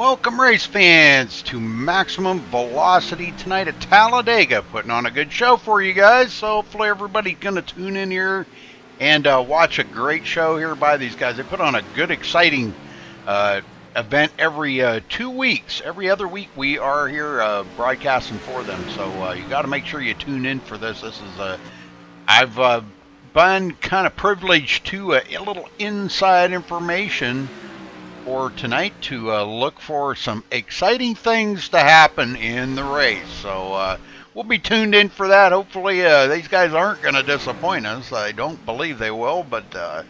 Welcome, race fans, to Maximum Velocity tonight at Talladega. Putting on a good show for you guys, so hopefully everybody's going to tune in here and watch a great show here by these guys. They put on a good, exciting event every 2 weeks. Every other week we are here broadcasting for them, so you got to make sure you tune in for this. This is I've been kind of privileged to a little inside information for tonight to look for some exciting things to happen in the race. So we'll be tuned in for that. Hopefully these guys aren't going to disappoint us. I don't believe they will, but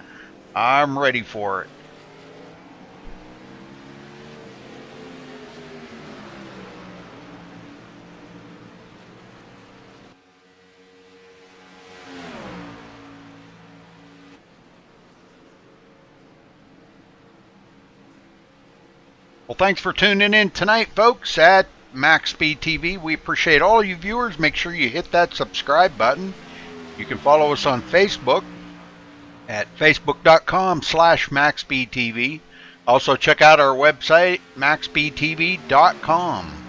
I'm ready for it. Well, thanks for tuning in tonight, folks, at MaxSpeedTV. We appreciate all you viewers. Make sure you hit that subscribe button. You can follow us on Facebook at facebook.com/MaxSpeedTV. Also, check out our website, MaxSpeedTV.com.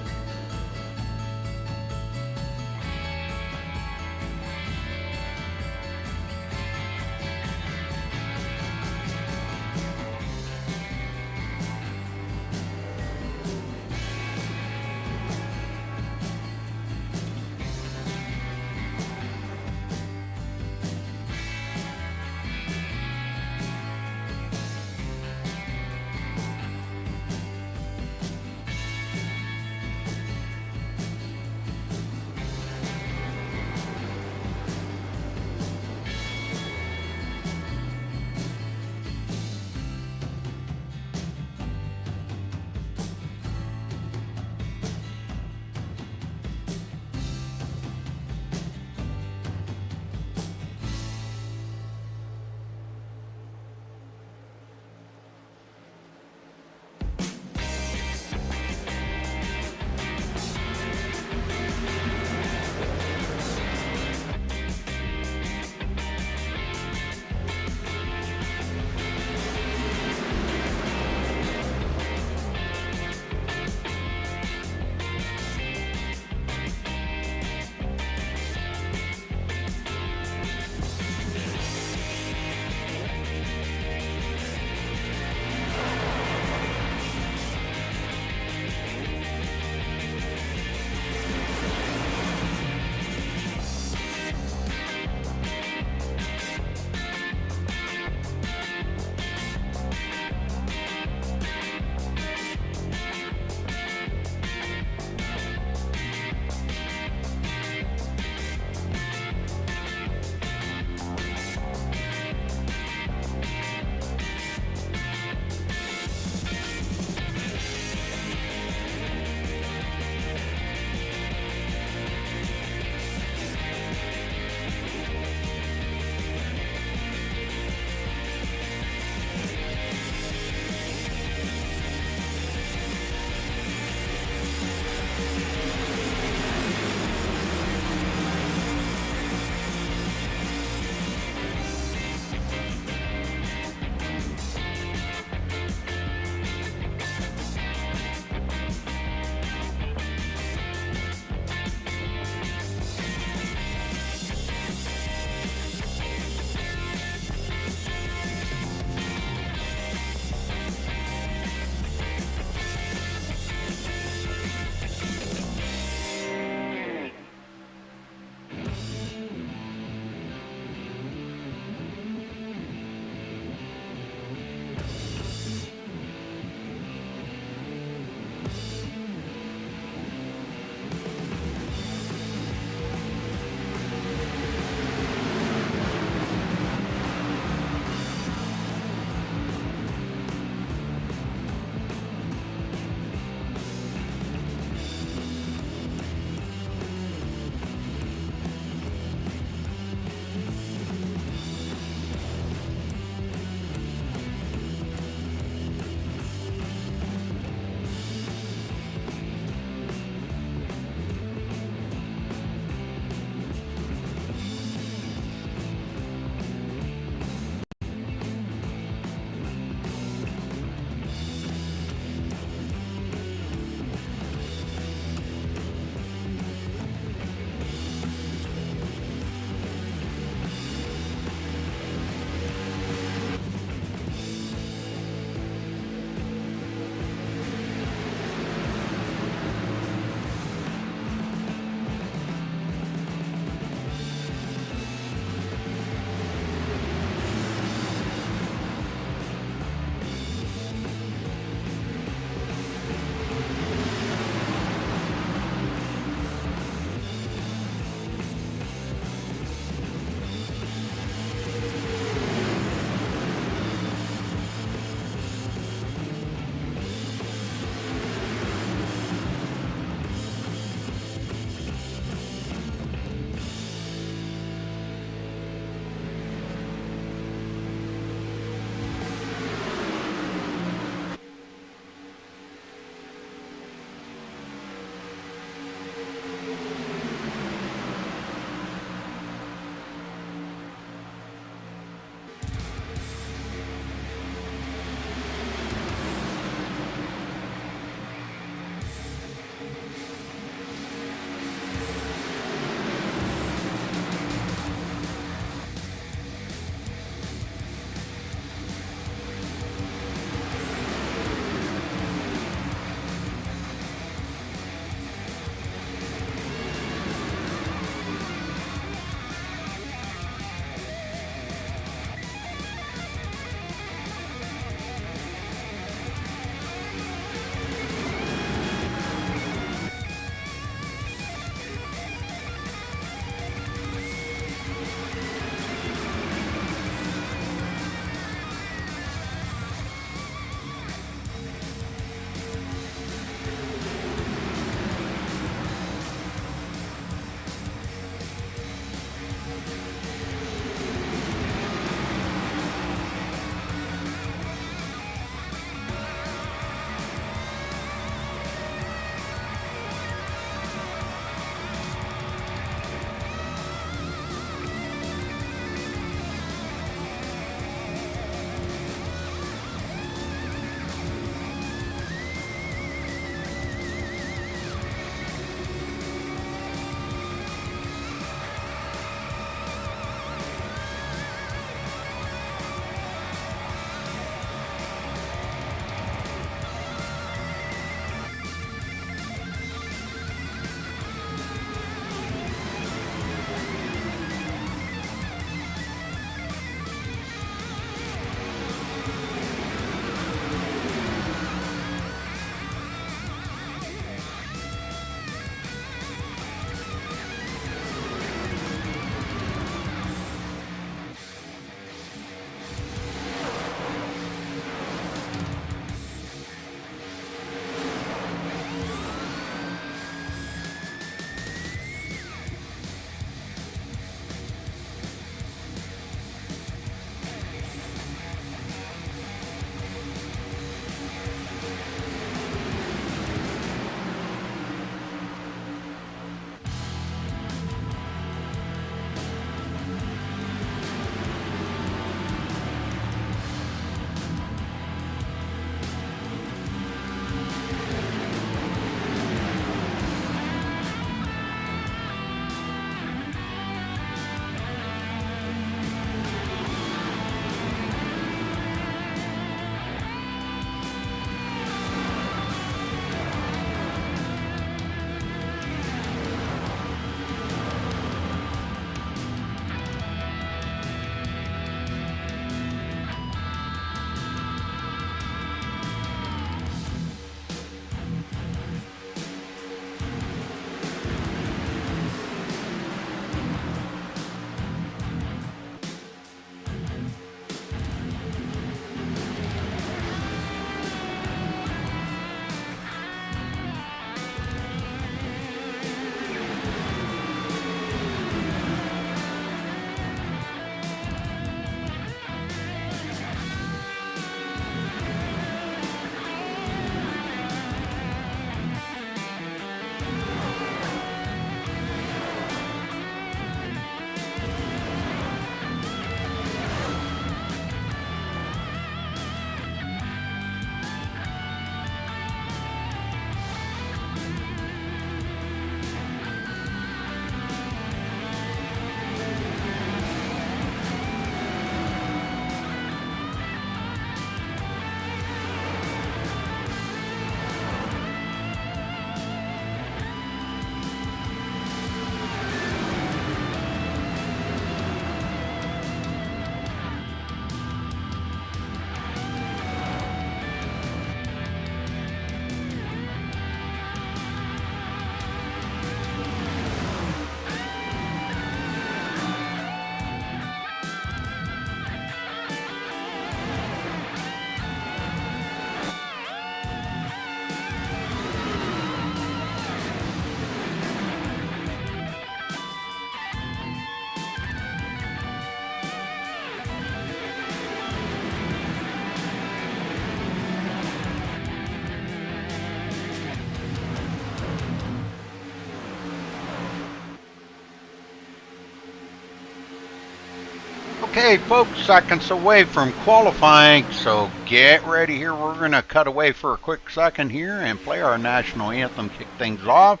Okay, folks, seconds away from qualifying, so get ready here. We're going to cut away for a quick second here and play our national anthem, kick things off.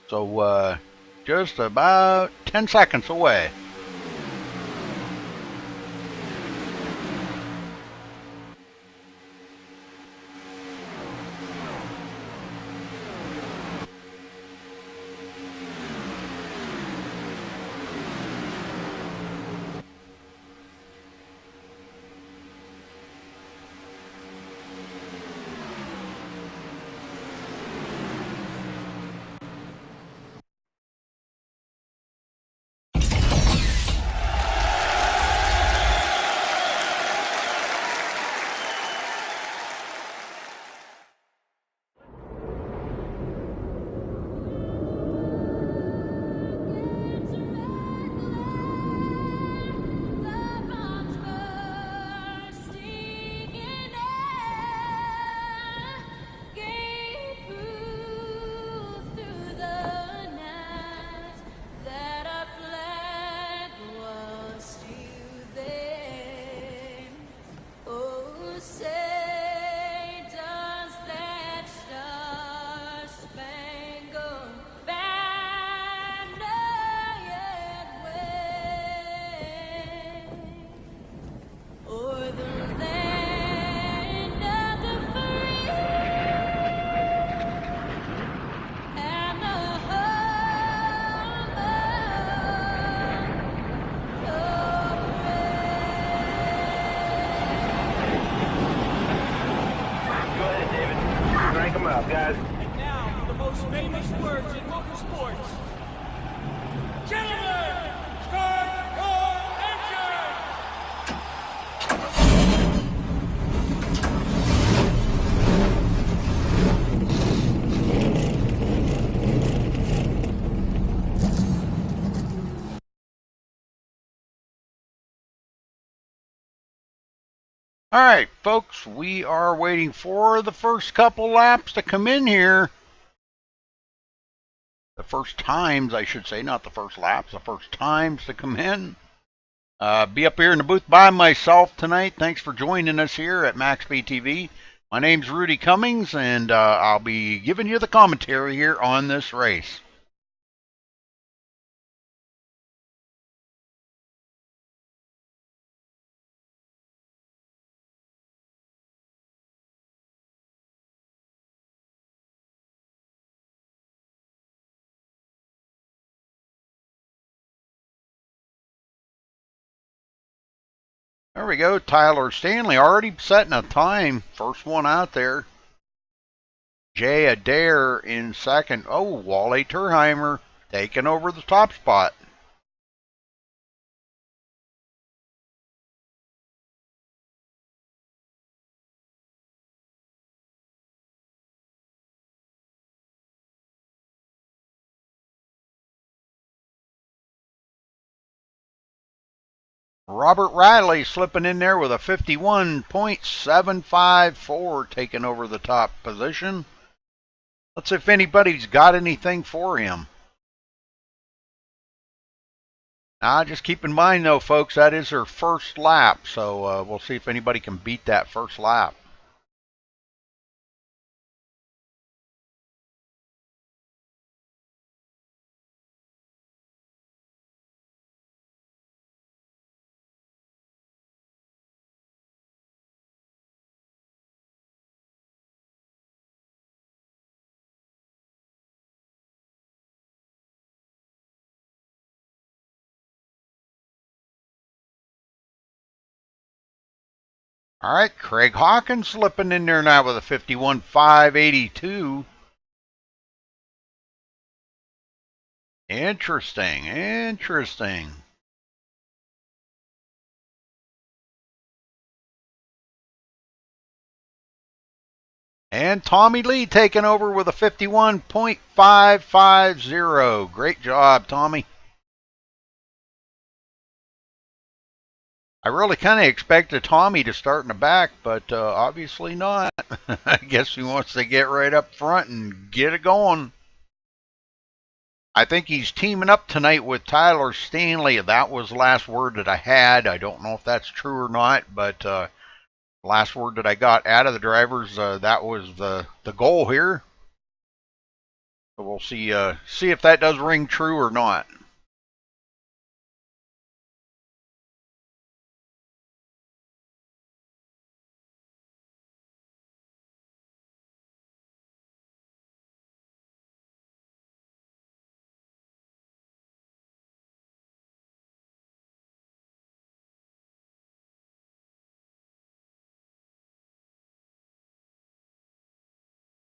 So, just about 10 seconds away. Guys. And now for the most famous words in motorsports. Gentlemen, start your engine! All right, folks, we are waiting for the first couple laps to come in here. The first times, I should say, not the first laps, the first times to come in. Be up here in the booth by myself tonight. Thanks for joining us here at MaxSpeedTV. My name's Rudy Cummings, and I'll be giving you the commentary here on this race. There we go. Tyler Stanley already setting a time. First one out there. Jay Adair in second. Oh, Wally Turheimer taking over the top spot. Robert Riley slipping in there with a 51.754, taking over the top position. Let's see if anybody's got anything for him. Just keep in mind, though, folks, that is her first lap, so we'll see if anybody can beat that first lap. All right, Craig Hawkins slipping in there now with a 51.582. Interesting. And Tommy Lee taking over with a 51.550. Great job, Tommy. I really kind of expected Tommy to start in the back, but obviously not. I guess he wants to get right up front and get it going. I think he's teaming up tonight with Tyler Stanley. That was the last word that I had. I don't know if that's true or not, but last word that I got out of the drivers, that was the goal here. So we'll see if that does ring true or not.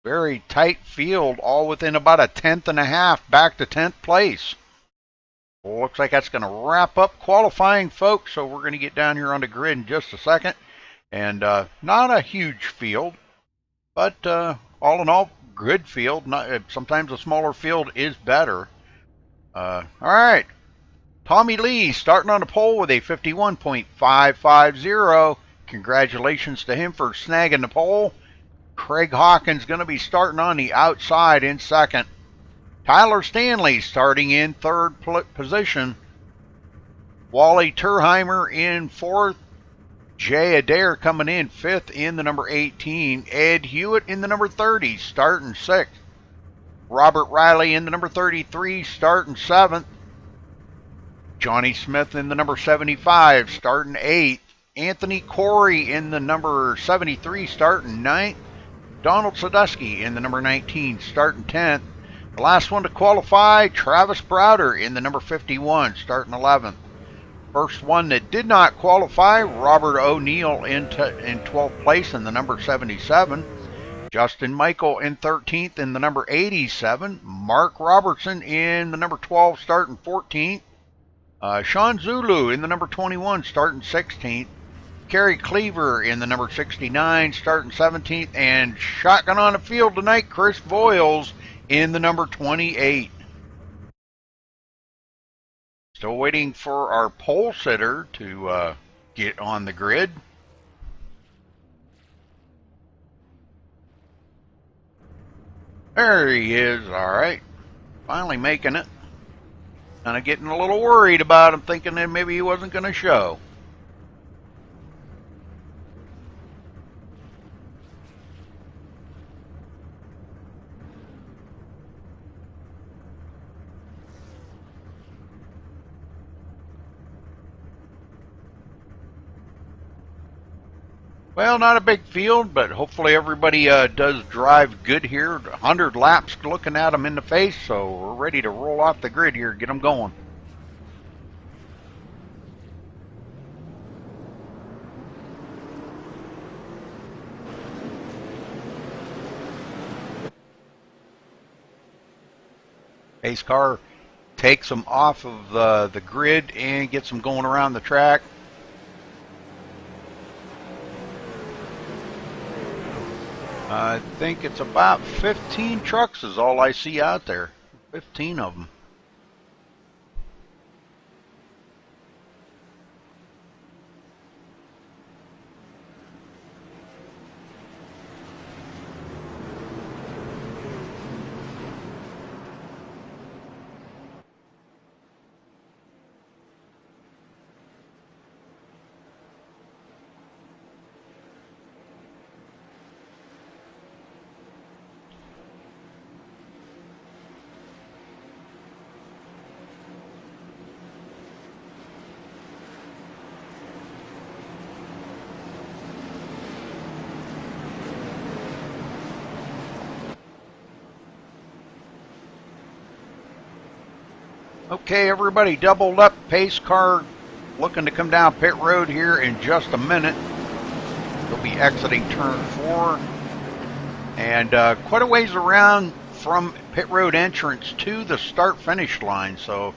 Very tight field, all within about a tenth and a half, back to 10th place. Well, looks like that's going to wrap up qualifying, folks. So we're going to get down here on the grid in just a second. And not a huge field, but all in all, good field. Sometimes a smaller field is better. All right. Tommy Lee starting on the pole with a 51.550. Congratulations to him for snagging the pole. Craig Hawkins going to be starting on the outside in second. Tyler Stanley starting in third position. Wally Turheimer in fourth. Jay Adair coming in fifth in the number 18. Ed Hewitt in the number 30 starting sixth. Robert Riley in the number 33 starting seventh. Johnny Smith in the number 75 starting eighth. Anthony Corey in the number 73 starting ninth. Donald Sadusky in the number 19 starting 10th. The last one to qualify, Travis Browder in the number 51 starting 11th. First one that did not qualify, Robert O'Neill in 12th place in the number 77. Justin Michael in 13th in the number 87. Mark Robertson in the number 12 starting 14th. Sean Zulu in the number 21 starting 16th. Kerry Cleaver in the number 69 starting 17th. And shotgun on the field tonight, Chris Voiles in the number 28. Still waiting for our pole sitter to get on the grid. There he is. All right. Finally making it. Kind of getting a little worried about him, thinking that maybe he wasn't going to show. Well, not a big field, but hopefully everybody does drive good here. 100 laps looking at them in the face, so we're ready to roll off the grid here, get them going. Pace car takes them off of the grid and gets them going around the track. I think it's about 15 trucks is all I see out there. 15 of them. Okay, everybody doubled up. Pace car looking to come down pit road here in just a minute. They'll be exiting turn 4. And quite a ways around from pit road entrance to the start-finish line. So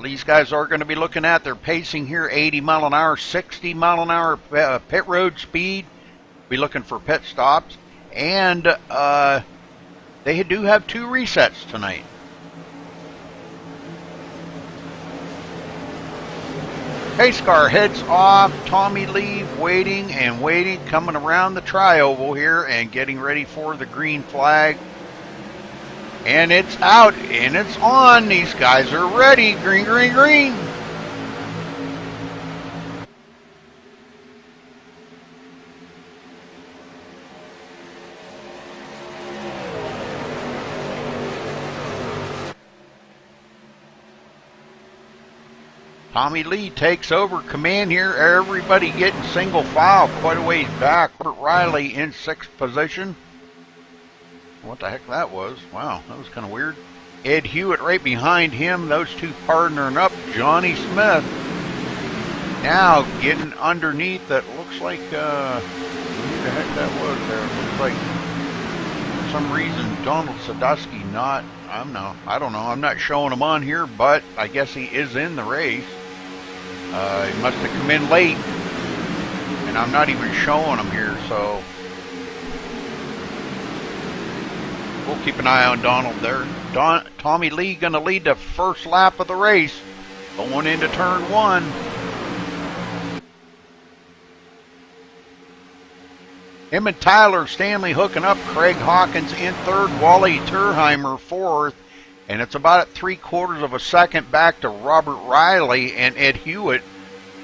these guys are going to be looking at their pacing here, 80 mile an hour, 60 mile an hour pit road speed. Be looking for pit stops. And they do have 2 resets tonight. Pace car heads off. Tommy Lee waiting and waiting, coming around the tri-oval here and getting ready for the green flag. And it's out, and it's on. These guys are ready. Green, green, green. Tommy Lee takes over command here. Everybody getting single file quite a ways back. Robert Riley in 6th position. What the heck that was? Wow, that was kind of weird. Ed Hewitt right behind him. Those two partnering up. Johnny Smith now getting underneath. That looks like, who the heck that was there? It looks like, for some reason, Donald Sadusky not, I don't know. I'm not showing him on here, but I guess he is in the race. He must have come in late, and I'm not even showing him here, so we'll keep an eye on Donald there. Tommy Lee going to lead the first lap of the race, going into turn 1. Him and Tyler Stanley hooking up. Craig Hawkins in 3rd, Wally Turheimer 4th, and it's about at 3/4 of a second back to Robert Riley and Ed Hewitt.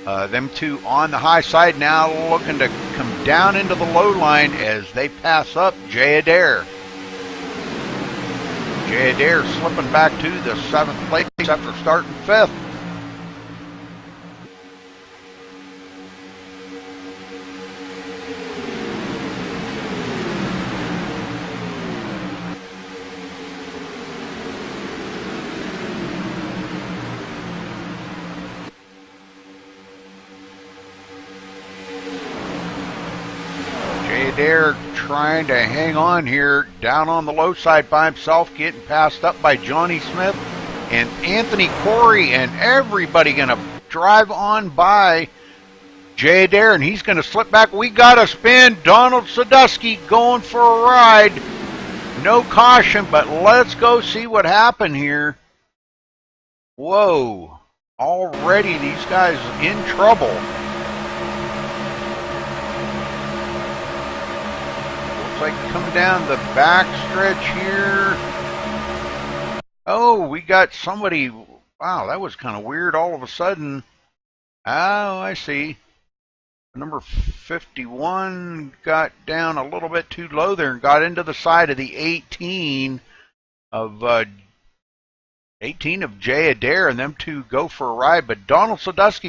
Them two on the high side now, looking to come down into the low line as they pass up Jay Adair. Jay Adair slipping back to the 7th place after starting 5th. Adair trying to hang on here, down on the low side by himself, getting passed up by Johnny Smith and Anthony Corey, and everybody going to drive on by Jay Adair, and he's going to slip back. We got a spin. Donald Sadusky going for a ride. No caution, but let's go see what happened here. Whoa. Already these guys in trouble. Like coming down the back stretch here. Oh, we got somebody. Wow, that was kind of weird all of a sudden. Oh, I see. Number 51 got down a little bit too low there and got into the side of the 18 of Jay Adair, and them two go for a ride. But Donald Sadusky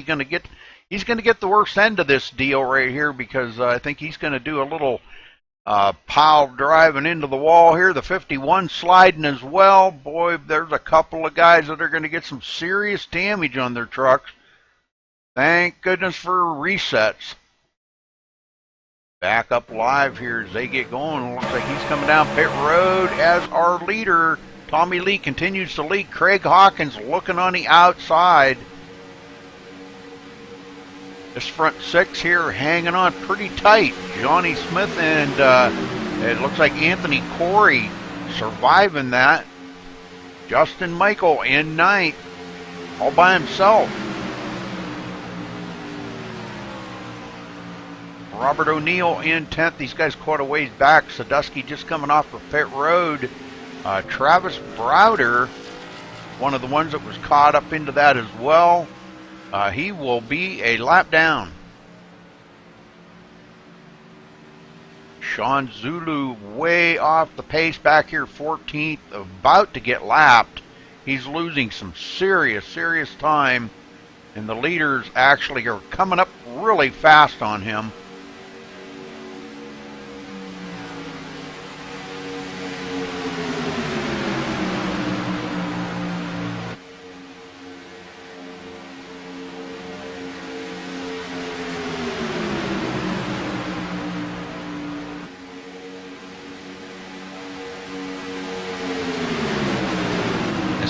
he's going to get the worst end of this deal right here, because I think he's going to do a little pile driving into the wall here. The 51 sliding as well. Boy, there's a couple of guys that are going to get some serious damage on their trucks. Thank goodness for resets. Back up live here as they get going. Looks like he's coming down pit road as our leader. Tommy Lee continues to lead. Craig Hawkins looking on the outside. This front 6 here hanging on pretty tight. Johnny Smith and it looks like Anthony Corey surviving that. Justin Michael in 9th, all by himself. Robert O'Neill in 10th. These guys quite a ways back. Sadusky just coming off of pit road. Travis Browder, one of the ones that was caught up into that as well. He will be a lap down. Sean Zulu way off the pace back here, 14th, about to get lapped. He's losing some serious time, and the leaders actually are coming up really fast on him.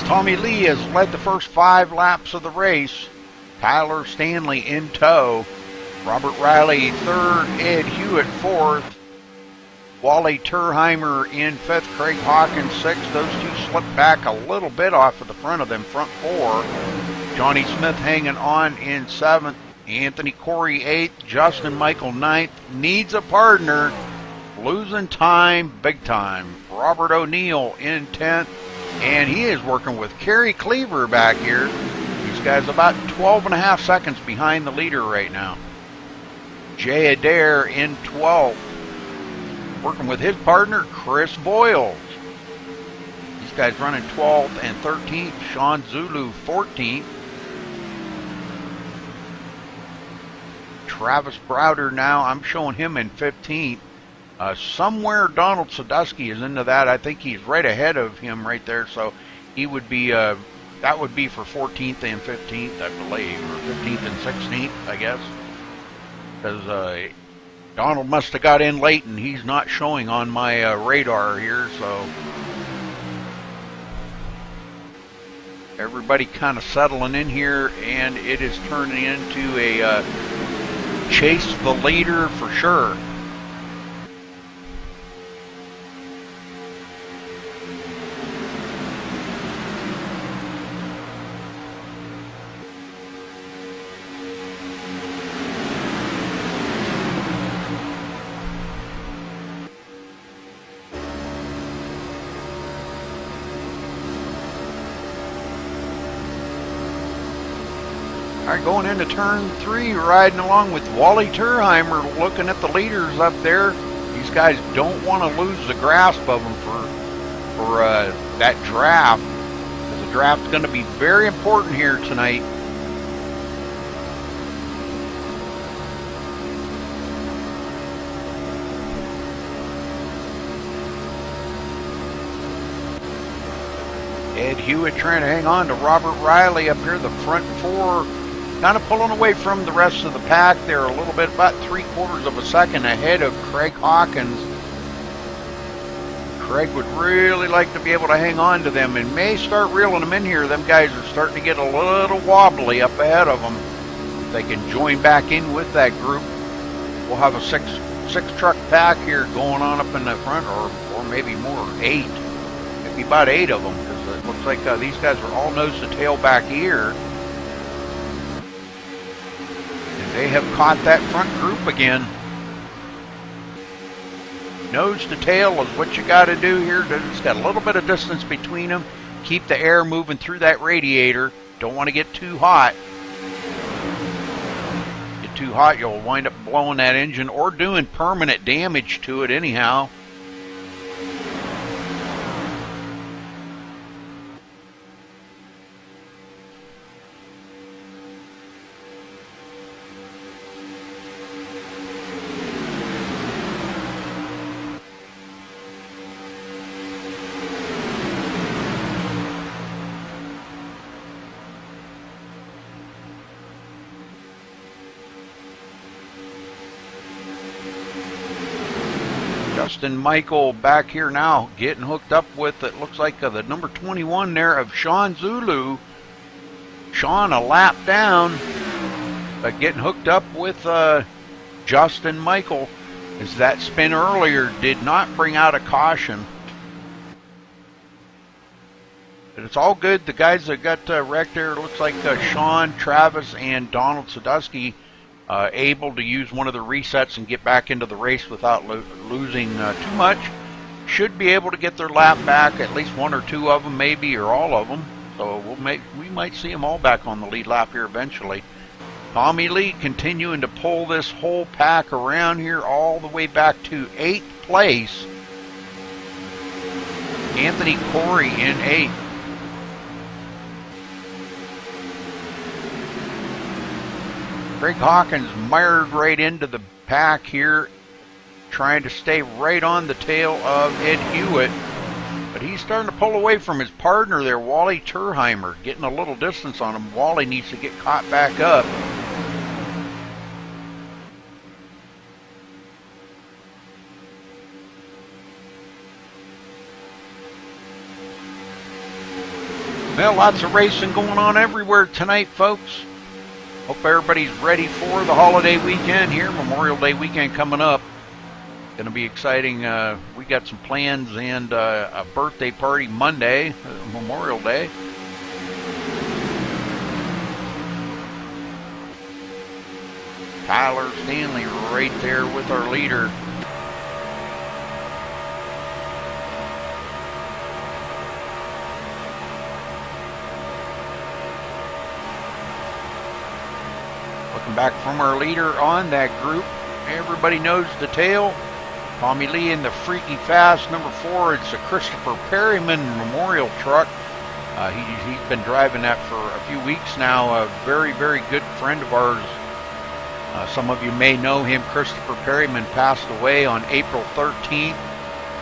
Tommy Lee has led the first 5 laps of the race. Tyler Stanley in tow. Robert Riley 3rd. Ed Hewitt 4th. Wally Turheimer in 5th. Craig Hawkins 6th. Those two slipped back a little bit off of the front of them front 4. Johnny Smith hanging on in 7th. Anthony Corey 8th. Justin Michael 9th. Needs a partner. losing time big time. Robert O'Neill in 10th, and he is working with Kerry Cleaver back here. These guys about 12.5 seconds behind the leader right now. Jay Adair in 12th, working with his partner Chris Boyles. These guys running 12th and 13th. Sean Zulu 14th. Travis Browder now, I'm showing him in 15th. Somewhere Donald Sadusky is into that. I think he's right ahead of him right there, so he would be, that would be for 14th and 15th, I believe, or 15th and 16th, I guess. Because Donald must have got in late, and he's not showing on my radar here, so everybody kind of settling in here, and it is turning into a chase the leader for sure. All right, going into turn 3, riding along with Wally Turheimer, looking at the leaders up there. These guys don't want to lose the grasp of them for that draft. The draft is going to be very important here tonight. Ed Hewitt trying to hang on to Robert Riley up here, the front 4. Kind of pulling away from the rest of the pack. They're a little bit, about 3/4 of a second ahead of Craig Hawkins. Craig would really like to be able to hang on to them and may start reeling them in here. Them guys are starting to get a little wobbly up ahead of them. If they can join back in with that group, we'll have a six truck pack here going on up in the front, or maybe more, 8. Maybe about 8 of them, because it looks like these guys are all nose to tail back here. They have caught that front group again. Nose to tail is what you got to do here. It's got a little bit of distance between them. Keep the air moving through that radiator. Don't want to get too hot. Get too hot, you'll wind up blowing that engine or doing permanent damage to it anyhow. Justin Michael back here now, getting hooked up with, it looks like the number 21 there of Sean Zulu. Sean a lap down, but getting hooked up with Justin Michael, as that spin earlier did not bring out a caution. But it's all good. The guys that got wrecked there, looks like Sean, Travis, and Donald Sadusky able to use one of the resets and get back into the race without losing too much. Should be able to get their lap back, at least 1 or 2 of them, maybe, or all of them. So we might see them all back on the lead lap here eventually. Tommy Lee continuing to pull this whole pack around here all the way back to 8th place. Anthony Corey in 8th. Craig Hawkins mired right into the pack here, trying to stay right on the tail of Ed Hewitt. But he's starting to pull away from his partner there, Wally Turheimer, getting a little distance on him. Wally needs to get caught back up. Well, lots of racing going on everywhere tonight, folks. Hope everybody's ready for the holiday weekend here. Memorial Day weekend coming up. Going to be exciting. We got some plans and a birthday party Monday, Memorial Day. Tyler Stanley right there with our leader. Looking back from our leader on that group, everybody knows the tale. Tommy Lee in the Freaky Fast number 4. It's a Christopher Perryman memorial truck. He's been driving that for a few weeks now. A very, very good friend of ours. Some of you may know him. Christopher Perryman passed away on April 13th.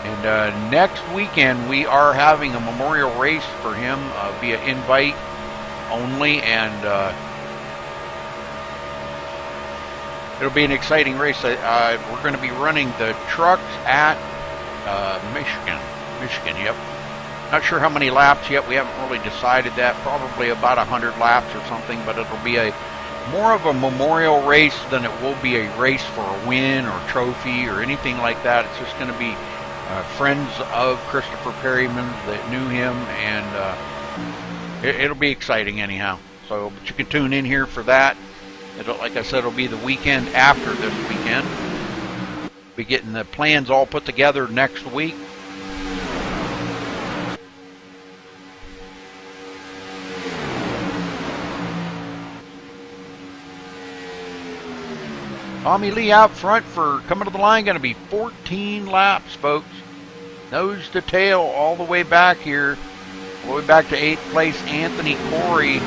And next weekend we are having a memorial race for him via invite only. And it'll be an exciting race. We're going to be running the trucks at Michigan, yep. Not sure how many laps yet. We haven't really decided that. Probably about 100 laps or something, but it'll be more of a memorial race than it will be a race for a win or trophy or anything like that. It's just going to be friends of Christopher Perryman that knew him, and it'll be exciting anyhow. So, but you can tune in here for that. Like I said, it'll be the weekend after this weekend. Be getting the plans all put together next week. Tommy Lee out front for coming to the line. Going to be 14 laps, folks. Nose to tail all the way back here. All the way back to 8th place, Anthony Corey.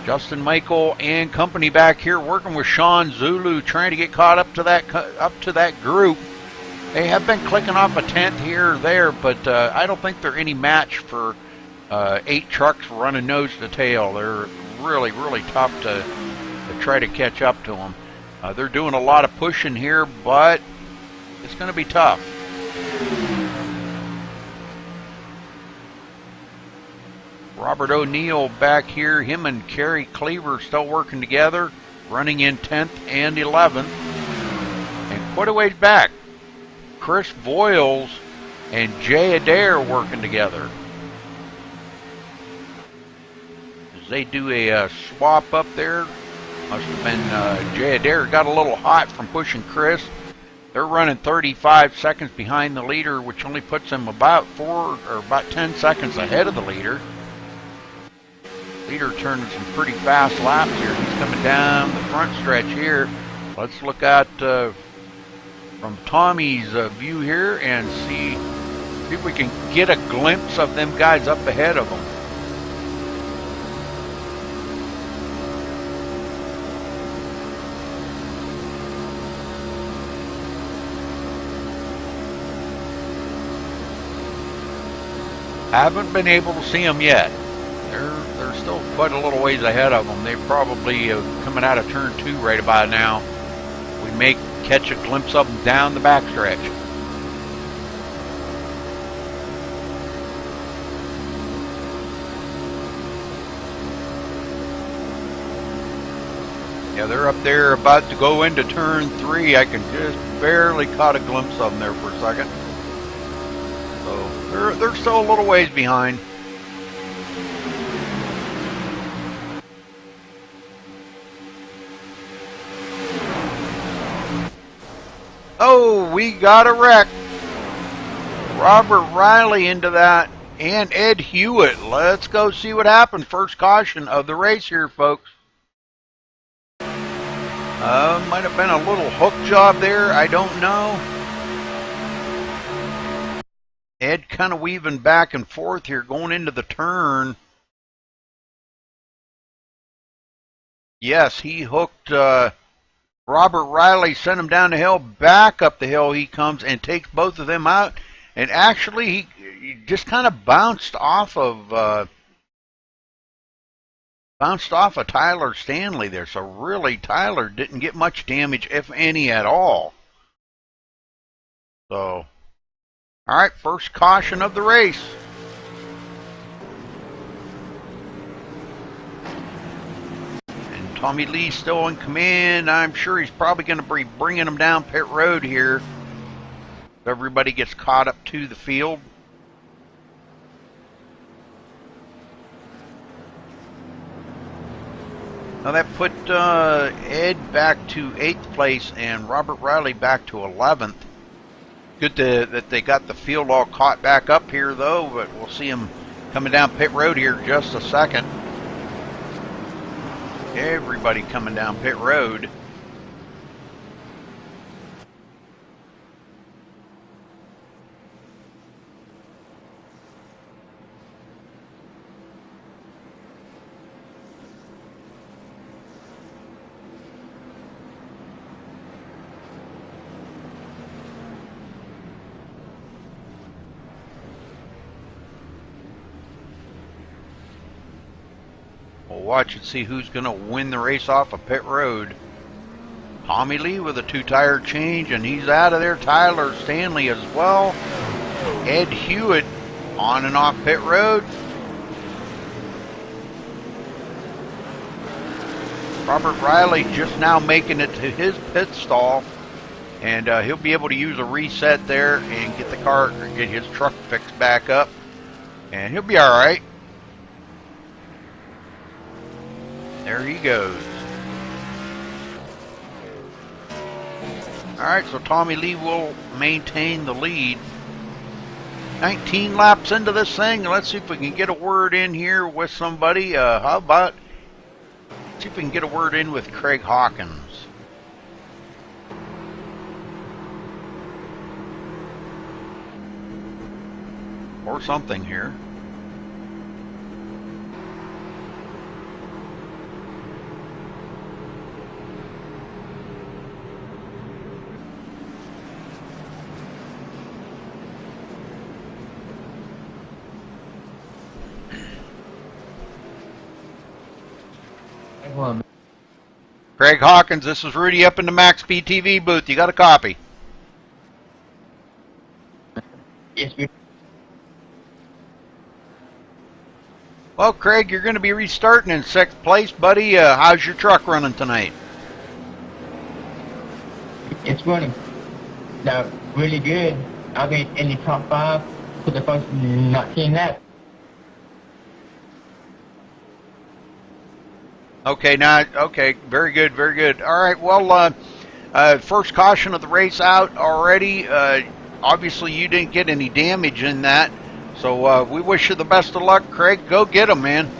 Justin Michael and company back here working with Sean Zulu, trying to get caught up to that group. They have been clicking off a 10th here or there, but I don't think they're any match for 8 trucks running nose to tail. They're really, really tough to try to catch up to them. They're doing a lot of pushing here, but it's going to be tough. Robert O'Neill back here. Him and Kerry Cleaver still working together, running in 10th and 11th. And quite a ways back, Chris Voiles and Jay Adair working together. As they do a swap up there. Must have been Jay Adair got a little hot from pushing Chris. They're running 35 seconds behind the leader, which only puts them about 10 seconds ahead of the leader. Leader turning some pretty fast laps here. He's coming down the front stretch here. Let's look at from Tommy's view here and see if we can get a glimpse of them guys up ahead of them. Haven't been able to see them yet. They're still quite a little ways ahead of them. They're probably coming out of turn 2 right about now. We may catch a glimpse of them down the backstretch. Yeah, they're up there about to go into turn 3. I can just barely caught a glimpse of them there for a second. So they're still a little ways behind. Oh, we got a wreck. Robert Riley into that and Ed Hewitt. Let's go see what happened. First caution of the race here, folks. Might have been a little hook job there. I don't know. Ed kind of weaving back and forth here going into the turn. Yes, he hooked Robert Riley, sent him down the hill. Back up the hill he comes and takes both of them out. And actually, he just kind of bounced off of Tyler Stanley there. So really, Tyler didn't get much damage, if any at all. So, all right, first caution of the race. And Tommy Lee still in command. I'm sure he's probably going to be bringing them down pit road here. Everybody gets caught up to the field. Now that put Ed back to 8th place and Robert Riley back to 11th. Good that they got the field all caught back up here, though, but we'll see him coming down pit road here in just a second. Everybody coming down pit road. We'll watch and see who's going to win the race off of pit road. Tommy Lee with a 2-tire change, and he's out of there. Tyler Stanley as well. Ed Hewitt on and off pit road. Robert Riley just now making it to his pit stall, and he'll be able to use a reset there and get the car, or get his truck fixed back up, and he'll be all right. There he goes. All right, so Tommy Lee will maintain the lead. 19 laps into this thing. Let's see if we can get a word in here with somebody. How about, see if we can get a word in with Craig Hawkins. Or something here. Craig Hawkins, this is Rudy up in the MaxSpeedTV booth. You got a copy? Yes, we. Well, Craig, you're going to be restarting in 6th place, buddy. How's your truck running tonight? It's running. Now, really good. I'll be in the top 5 for the first 19 laps. Okay, now, okay, very good, very good. All right, well, first caution of the race out already. Obviously, you didn't get any damage in that, so we wish you the best of luck, Craig. Go get him, man.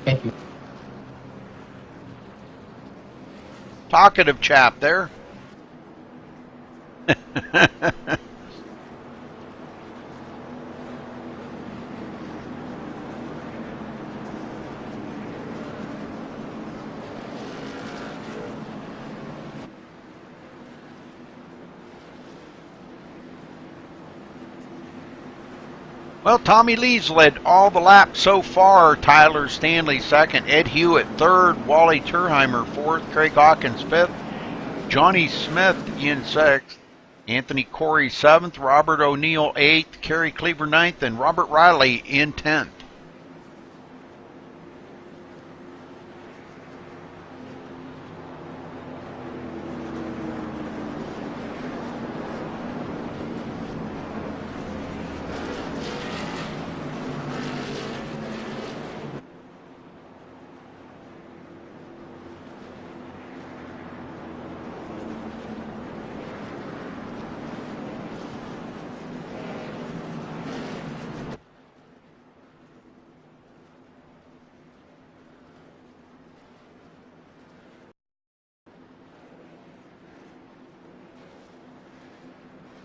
Thank you. Talkative chap there. Well, Tommy Lee's led all the laps so far. Tyler Stanley second, Ed Hewitt third, Wally Turheimer fourth, Craig Hawkins fifth, Johnny Smith in sixth, Anthony Corey seventh, Robert O'Neill eighth, Kerry Cleaver ninth, and Robert Riley in 10th.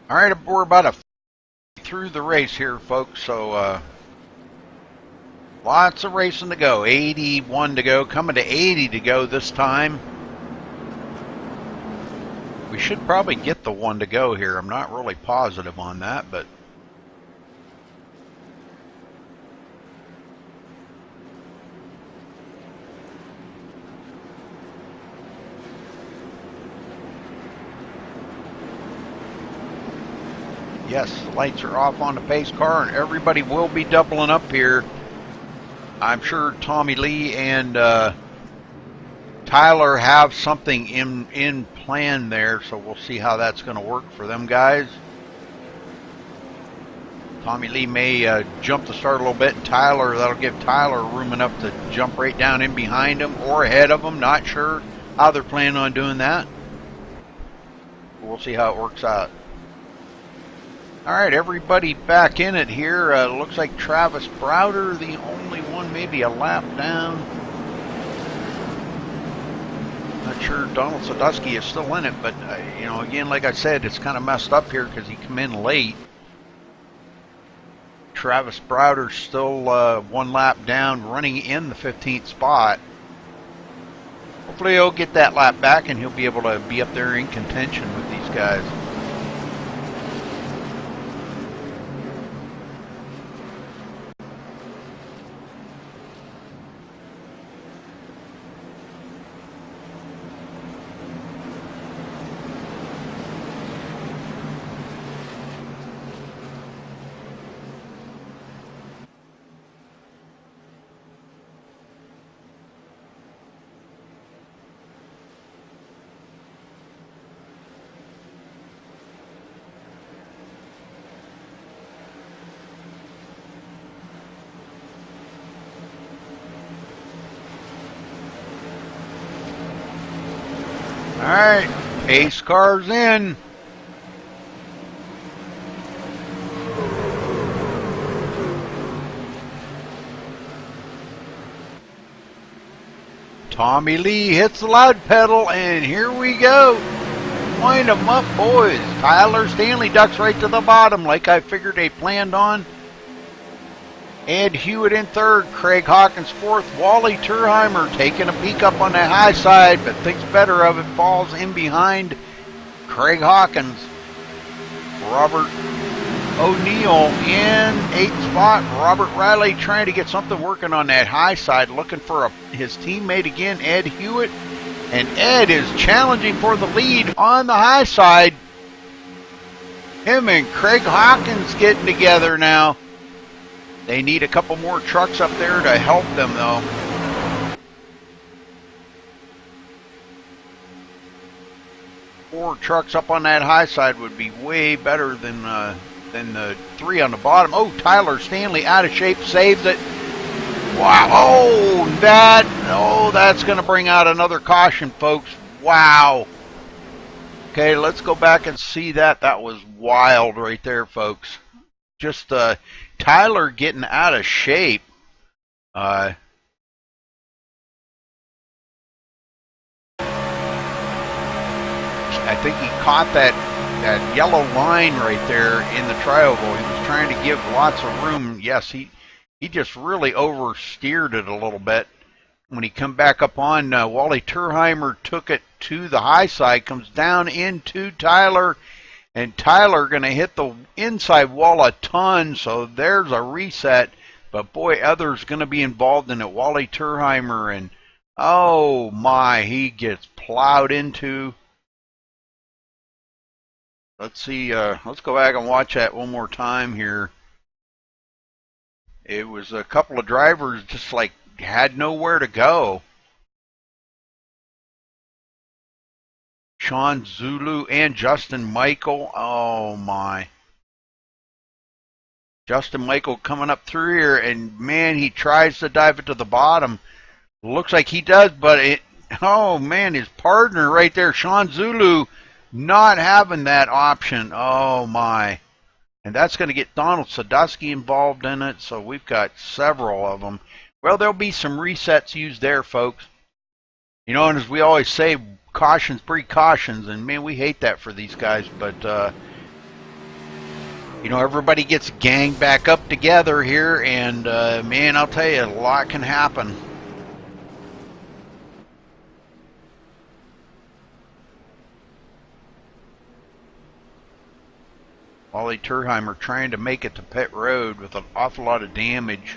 All right, we're about through the race here, folks, so lots of racing to go. 81 to go, coming to 80 to go this time. We should probably get the 1 to go here. I'm not really positive on that, but yes, lights are off on the pace car, and everybody will be doubling up here. I'm sure Tommy Lee and Tyler have something in plan there, so we'll see how that's going to work for them guys. Tommy Lee may jump the start a little bit, and Tyler, that'll give Tyler room enough to jump right down in behind him or ahead of him. Not sure how they're planning on doing that. We'll see how it works out. All right, everybody back in it here. Looks like Travis Browder, the only one maybe a lap down. Not sure Donald Sadusky is still in it, but you know, again, like I said, it's kind of messed up here because he come in late. Travis Browder's still 1 lap down, running in the 15th spot. Hopefully he'll get that lap back and he'll be able to be up there in contention with these guys. Alright, pace car's in. Tommy Lee hits the loud pedal, and here we go. Wind 'em up, boys. Tyler Stanley ducks right to the bottom like I figured they planned on. Ed Hewitt in third, Craig Hawkins fourth, Wally Turheimer taking a peek up on the high side, but thinks better of it, falls in behind Craig Hawkins. Robert O'Neill in 8th spot. Robert Riley trying to get something working on that high side, looking for his teammate again, Ed Hewitt. And Ed is challenging for the lead on the high side. Him and Craig Hawkins getting together now. They need a couple more trucks up there to help them, though. Four trucks up on that high side would be way better than the 3 on the bottom. Oh, Tyler Stanley out of shape, saves it. Wow! Oh, that's going to bring out another caution, folks. Wow. Okay, let's go back and see that. That was wild right there, folks. Just Tyler getting out of shape. I think he caught that yellow line right there in the trioval. He was trying to give lots of room. Yes, he just really oversteered it a little bit. When he come back up on, Wally Turheimer took it to the high side, comes down into Tyler. And Tyler going to hit the inside wall a ton, so there's a reset. But boy, others going to be involved in it. Wally Turheimer, and oh my, he gets plowed into. Let's see, let's go back and watch that one more time here. It was a couple of drivers just like had nowhere to go. Sean Zulu and Justin Michael. Oh my. Justin Michael coming up through here, and man, he tries to dive it to the bottom. Looks like he does, but oh man, his partner right there, Sean Zulu, not having that option. Oh my. And that's going to get Donald Sadusky involved in it, so we've got several of them. Well, there'll be some resets used there, folks. You know, and as we always say, cautions breed cautions, and man, we hate that for these guys, but you know, everybody gets ganged back up together here, and man, I'll tell you, a lot can happen. Wally Turheimer trying to make it to pit road with an awful lot of damage.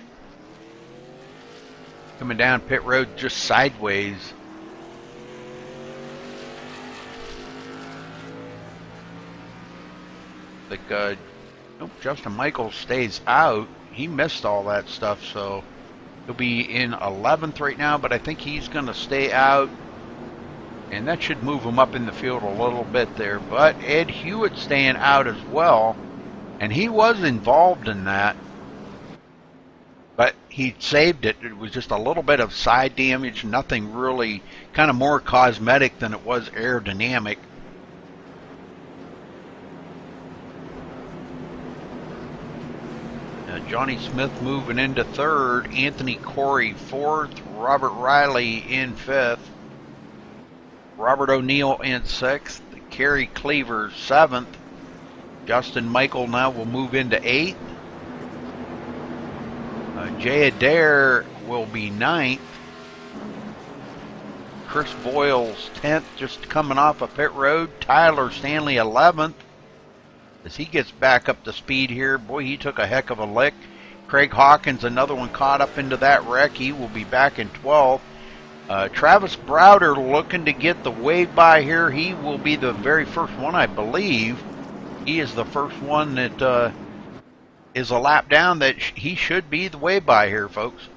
Coming down pit road just sideways. Like, nope, Justin Michaels stays out. He missed all that stuff, so he'll be in 11th right now, but I think he's going to stay out. And that should move him up in the field a little bit there. But Ed Hewitt staying out as well. And he was involved in that. But he saved it. It was just a little bit of side damage. Nothing really, kind of more cosmetic than it was aerodynamic. Johnny Smith moving into third. Anthony Corey fourth. Robert Riley in fifth. Robert O'Neill in sixth. Kerry Cleaver seventh. Justin Michael now will move into eighth. Jay Adair will be ninth. Chris Boyles 10th, just coming off a pit road. Tyler Stanley 11th. As he gets back up to speed here, boy, he took a heck of a lick. Craig Hawkins, another one caught up into that wreck. He will be back in 12th. Travis Browder looking to get the wave by here. He will be the very first one, I believe. He is the first one that is a lap down that he should be the wave by here, folks.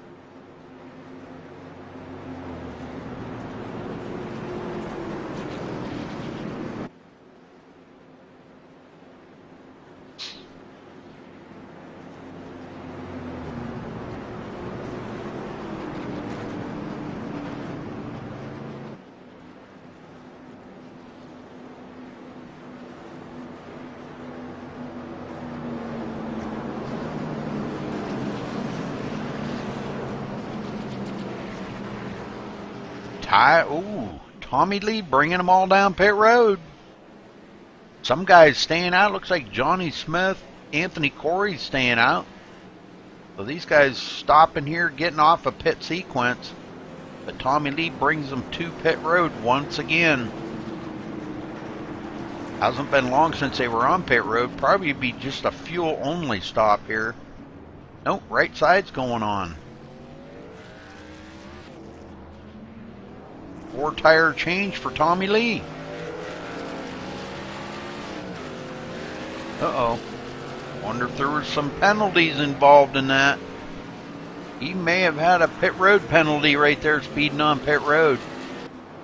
Tommy Lee bringing them all down pit road. Some guys staying out. Looks like Johnny Smith, Anthony Corey staying out. So these guys stopping here, getting off a pit sequence. But Tommy Lee brings them to pit road once again. Hasn't been long since they were on pit road. Probably be just a fuel only stop here. Nope, right side's going on. 4-tire change for Tommy Lee. Uh-oh. Wonder if there were some penalties involved in that. He may have had a pit road penalty right there, speeding on pit road.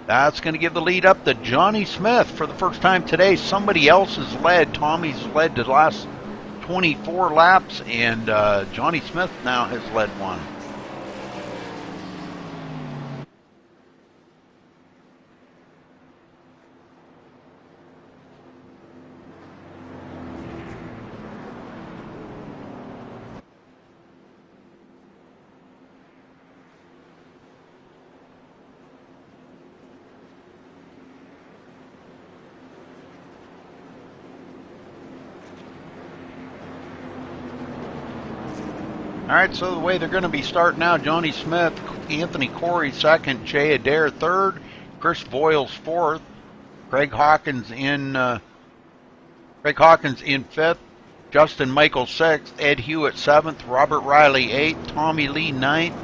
That's going to give the lead up to Johnny Smith for the first time today. Somebody else has led. Tommy's led the last 24 laps, and Johnny Smith now has led one. All right, so the way they're going to be starting out, Johnny Smith, Anthony Corey second, Jay Adair third, Chris Boyles fourth, Craig Hawkins in fifth, Justin Michael sixth, Ed Hewitt seventh, Robert Riley eighth, Tommy Lee ninth,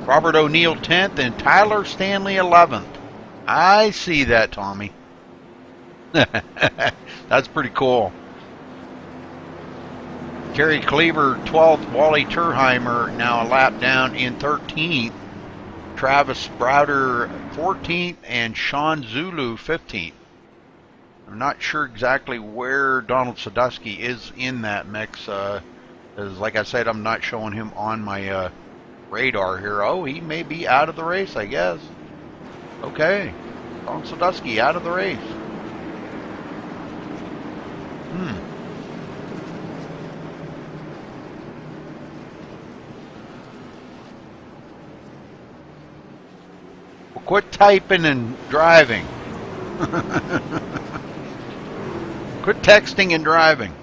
Robert O'Neill 10th, and Tyler Stanley 11th. I see that, Tommy. That's pretty cool. Kerry Cleaver 12th, Wally Turheimer now a lap down in 13th, Travis Browder 14th, and Sean Zulu 15th. I'm not sure exactly where Donald Sadusky is in that mix. As like I said, I'm not showing him on my radar here. Oh, he may be out of the race, I guess. Okay, Donald Sadusky out of the race. Quit typing and driving. Quit texting and driving.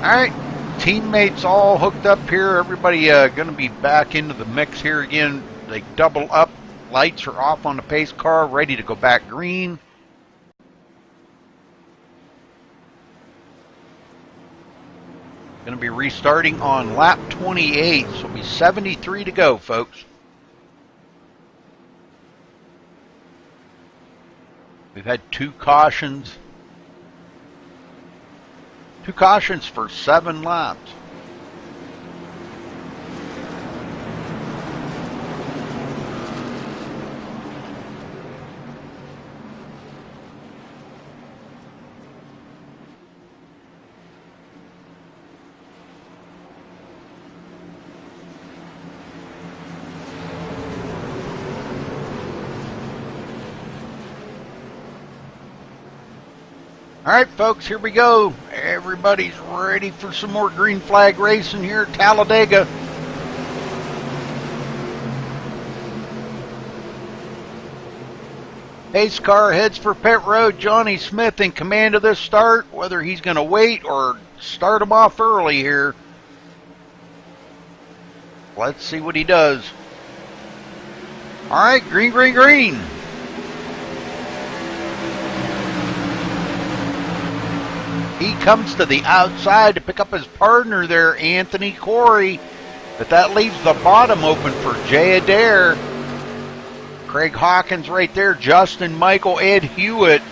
All right, teammates all hooked up here. Everybody going to be back into the mix here again. They double up. Lights are off on the pace car, ready to go back green. Going to be restarting on lap 28, so it'll be 73 to go, folks. We've had two cautions. Two cautions for 7 laps. All right, folks, here we go. Everybody's ready for some more green flag racing here at Talladega. Pace car heads for pit road. Johnny Smith in command of this start, whether he's going to wait or start him off early here. Let's see what he does. All right, green, green, green. He comes to the outside to pick up his partner there, Anthony Corey. But that leaves the bottom open for Jay Adair. Craig Hawkins right there. Justin Michael, Ed Hewitt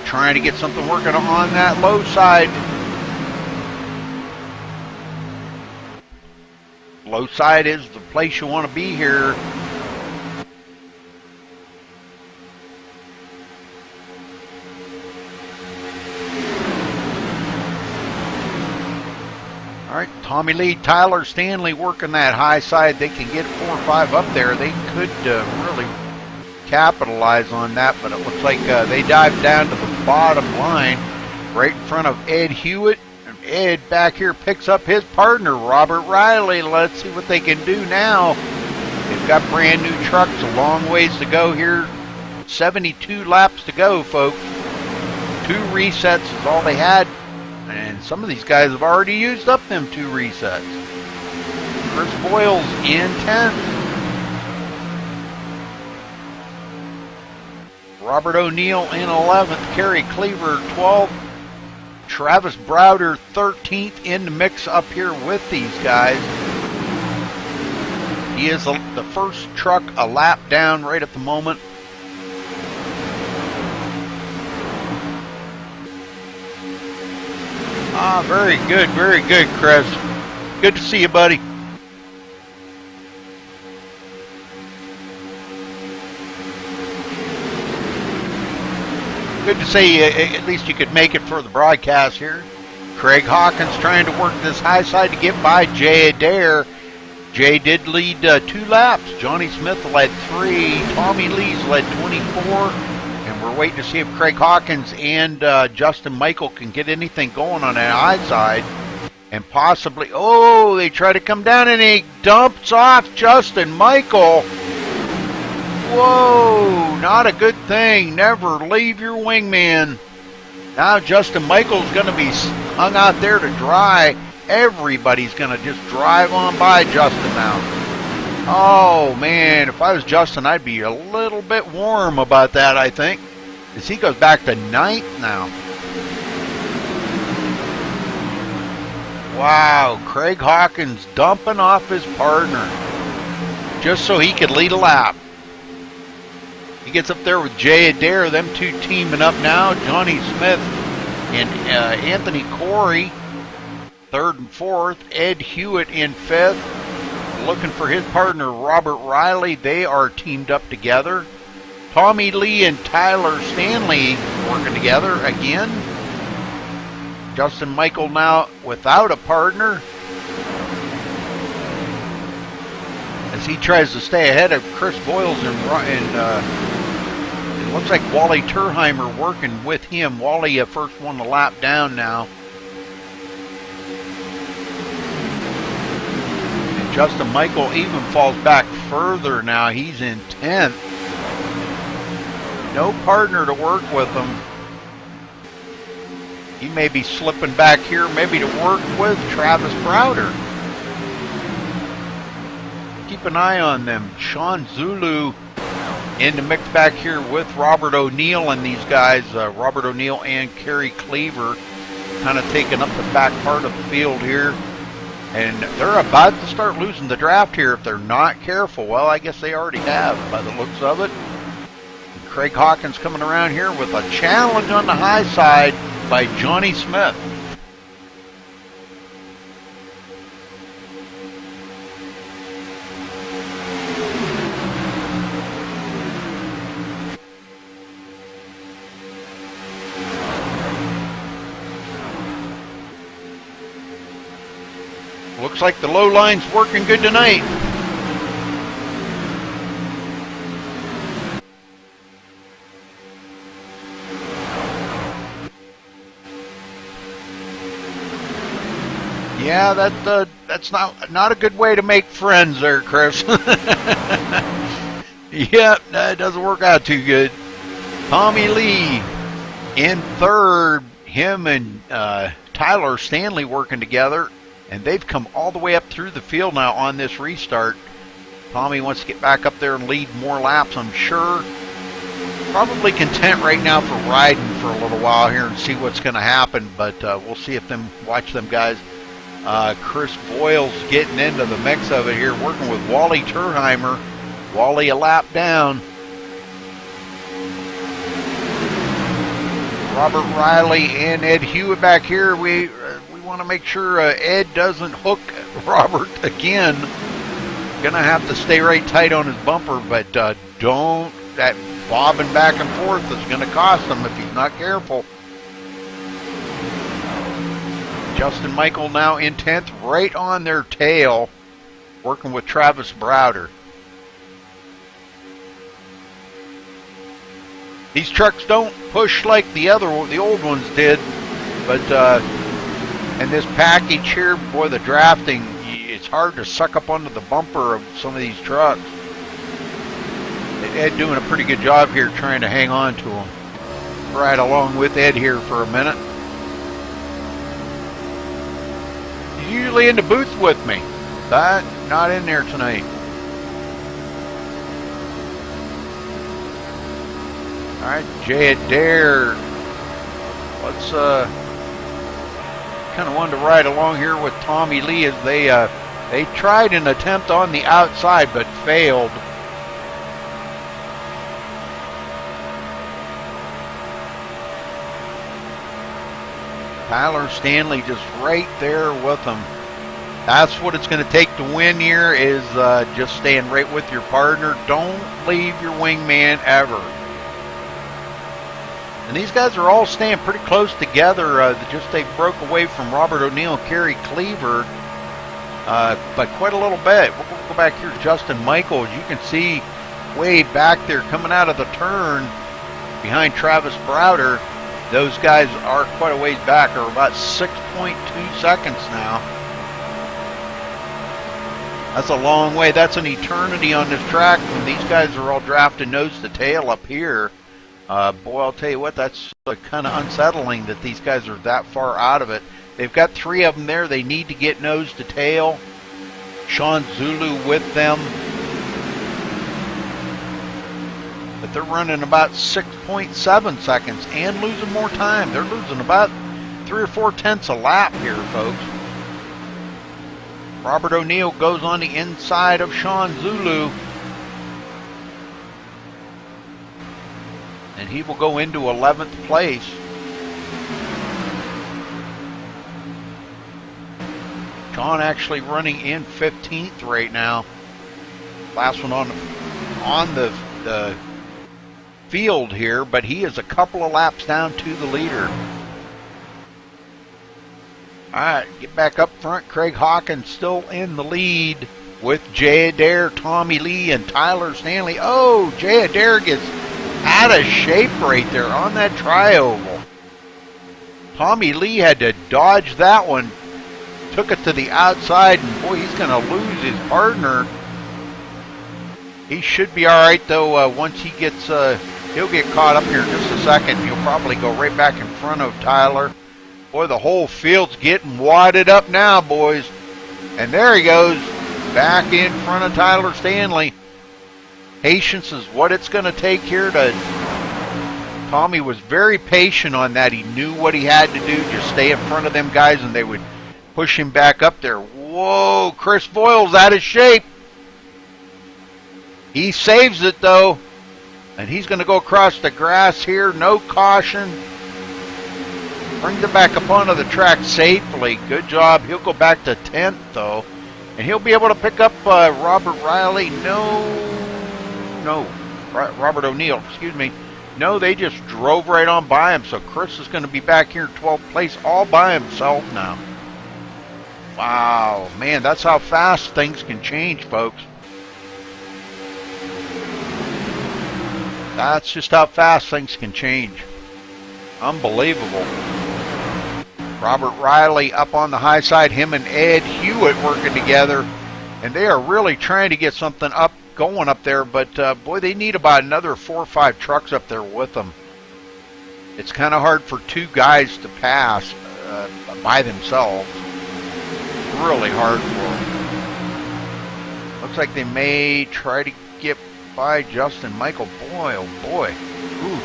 trying to get something working on that low side. Low side is the place you want to be here. All right, Tommy Lee, Tyler Stanley working that high side. They can get 4 or 5 up there. They could really capitalize on that, but it looks like they dive down to the bottom line right in front of Ed Hewitt. And Ed back here picks up his partner, Robert Riley. Let's see what they can do now. They've got brand new trucks, a long ways to go here. 72 laps to go, folks. 2 resets is all they had. And some of these guys have already used up them 2 resets. Chris Boyles in 10th. Robert O'Neill in 11th. Kerry Cleaver 12th. Travis Browder 13th in the mix up here with these guys. He is the first truck a lap down right at the moment. Ah, very good, Chris. Good to see you, buddy. Good to see you. At least you could make it for the broadcast here. Craig Hawkins trying to work this high side to get by Jay Adair. Jay did lead 2 laps. Johnny Smith led 3. Tommy Lee's led 24. And we're waiting to see if Craig Hawkins and Justin Michael can get anything going on that high side. And possibly, oh, they try to come down and he dumps off Justin Michael. Whoa, not a good thing. Never leave your wingman. Now Justin Michael's going to be hung out there to dry. Everybody's going to just drive on by Justin now. Oh, man, if I was Justin, I'd be a little bit warm about that, I think. As he goes back to 9th now. Wow, Craig Hawkins dumping off his partner just so he could lead a lap. He gets up there with Jay Adair, them 2 teaming up now. Johnny Smith and Anthony Corey, 3rd and 4th. Ed Hewitt in 5th. Looking for his partner, Robert Riley. They are teamed up together. Tommy Lee and Tyler Stanley working together again. Justin Michael now without a partner as he tries to stay ahead of Chris Boyles and it looks like Wally Turheimer working with him. Wally first won the lap down now. Justin Michael even falls back further now. He's in 10th. No partner to work with him. He may be slipping back here, maybe to work with Travis Browder. Keep an eye on them. Sean Zulu in the mix back here with Robert O'Neill and these guys. Robert O'Neill and Kerry Cleaver kind of taking up the back part of the field here. And they're about to start losing the draft here if they're not careful. Well, I guess they already have by the looks of it. And Craig Hawkins coming around here with a challenge on the high side by Johnny Smith. Looks like the low line's working good tonight. Yeah, that's not a good way to make friends there, Chris. Yep, that doesn't work out too good. Tommy Lee in third. Him and Tyler Stanley working together, and they've come all the way up through the field now on this restart. Tommy wants to get back up there and lead more laps, I'm sure. Probably content right now for riding for a little while here and see what's going to happen, but we'll see if watch them guys. Chris Boyle's getting into the mix of it here, working with Wally Turheimer. Wally a lap down. Robert Riley and Ed Hewitt back here. We want to make sure Ed doesn't hook Robert again. Gonna have to stay right tight on his bumper, but don't. That bobbing back and forth is going to cost him if he's not careful. Justin Michael now in 10th, right on their tail, working with Travis Browder. These trucks don't push like the old ones did, but and this package here, boy, the drafting, it's hard to suck up onto the bumper of some of these trucks. Ed doing a pretty good job here trying to hang on to him. Right along with Ed here for a minute. He's usually in the booth with me, but not in there tonight. All right, Jay Adair. Let's kind of wanted to ride along here with Tommy Lee as they tried an attempt on the outside but failed. Tyler Stanley just right there with them. That's what it's going to take to win here, is just staying right with your partner. Don't leave your wingman ever. And these guys are all staying pretty close together. They broke away from Robert O'Neill, Kerry Cleaver, but quite a little bit. We'll go back here to Justin Michaels. You can see way back there coming out of the turn behind Travis Browder. Those guys are quite a ways back, or about 6.2 seconds now. That's a long way. That's an eternity on this track when these guys are all drafted nose to tail up here. Boy, I'll tell you what, that's kind of unsettling that these guys are that far out of it. They've got three of them there. They need to get nose to tail. Sean Zulu with them. But they're running about 6.7 seconds and losing more time. They're losing about 3 or 4 tenths a lap here, folks. Robert O'Neill goes on the inside of Sean Zulu. And he will go into 11th place. Sean actually running in 15th right now. Last one on the field here, but he is a couple of laps down to the leader. All right, get back up front. Craig Hawkins still in the lead with Jay Adair, Tommy Lee, and Tyler Stanley. Oh, Jay Adair gets out of shape right there on that tri-oval. Tommy Lee had to dodge that one. Took it to the outside, and boy, he's going to lose his partner. He should be all right, though, once he gets... he'll get caught up here in just a second. He'll probably go right back in front of Tyler. Boy, the whole field's getting wadded up now, boys. And there he goes, back in front of Tyler Stanley. Patience is what it's going to take here to... Tommy was very patient on that. He knew what he had to do. Just stay in front of them guys, and they would push him back up there. Whoa, Chris Boyle's out of shape. He saves it, though. And he's going to go across the grass here. No caution. Brings it back up onto the track safely. Good job. He'll go back to 10th, though. And he'll be able to pick up Robert Riley. Robert O'Neill, excuse me. No, they just drove right on by him. So Chris is going to be back here in 12th place all by himself now. Wow, man, that's how fast things can change, folks. That's just how fast things can change. Unbelievable. Robert Riley up on the high side, him and Ed Hewitt working together, and they are really trying to get something going up there, but boy, they need about another 4 or 5 trucks up there with them. It's kind of hard for 2 guys to pass by themselves. Really hard for them. Looks like they may try to get by Justin Michael. Boy, oh boy. Ooh.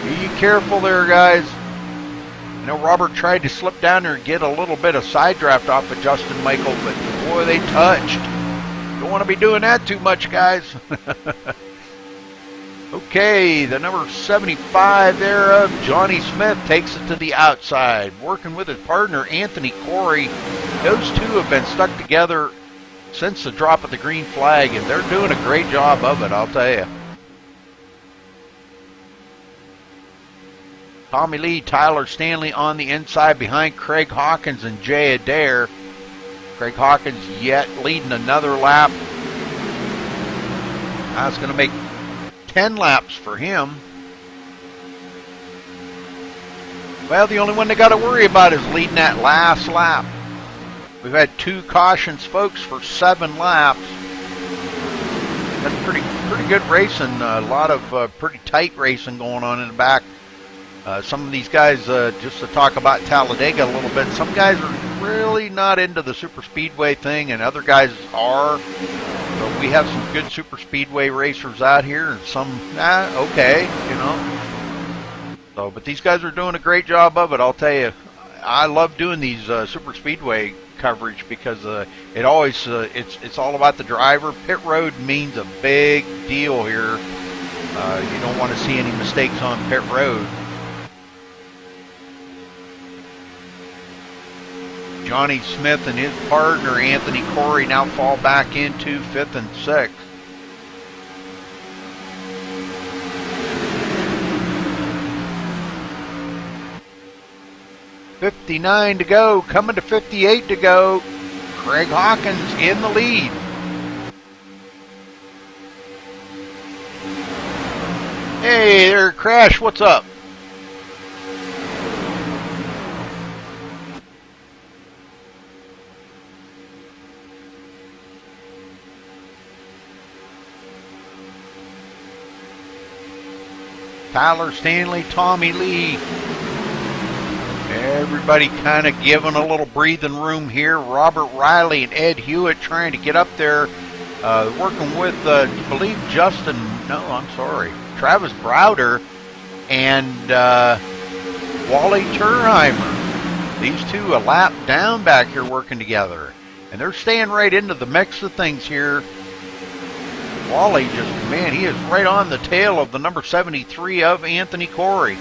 Be careful there, guys. I know Robert tried to slip down there and get a little bit of side draft off of Justin Michael, but boy, they touched. Don't want to be doing that too much, guys. Okay, the number 75 there of Johnny Smith takes it to the outside, working with his partner Anthony Corey. Those two have been stuck together since the drop of the green flag, and they're doing a great job of it, I'll tell you. Tommy Lee, Tyler Stanley on the inside behind Craig Hawkins and Jay Adair. Craig Hawkins yet leading another lap. That's going to make 10 laps for him. Well, the only one they got to worry about is leading that last lap. We've had 2 cautions, folks, for 7 laps. That's pretty good racing. A lot of pretty tight racing going on in the back. Some of these guys, just to talk about Talladega a little bit, some guys are really not into the super speedway thing, and other guys are. So we have some good super speedway racers out here, and some, okay, you know. So, but these guys are doing a great job of it, I'll tell you. I love doing these super speedway coverage because it always, it's all about the driver. Pit road means a big deal here. You don't want to see any mistakes on pit road. Johnny Smith and his partner Anthony Corey now fall back into 5th and 6th. .59 to go, coming to 58 to go. Craig Hawkins in the lead. Hey there, Crash, what's up? Tyler Stanley, Tommy Lee. Everybody kind of giving a little breathing room here. Robert Riley and Ed Hewitt trying to get up there. Working with, I believe, Travis Browder and Wally Turheimer. These two a lap down back here working together. And they're staying right into the mix of things here. Wally just, man, he is right on the tail of the number 73 of Anthony Corey.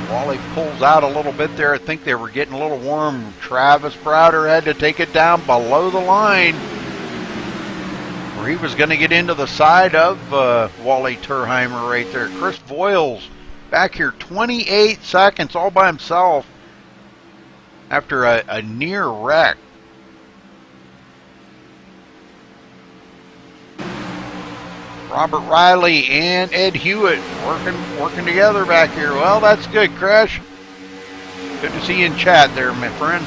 Wally pulls out a little bit there. I think they were getting a little warm. Travis Browder had to take it down below the line, where he was going to get into the side of Wally Turheimer right there. Chris Voiles back here, 28 seconds all by himself after a near wreck. Robert Riley and Ed Hewitt working together back here. Well, that's good, Crash. Good to see you in chat there, my friend.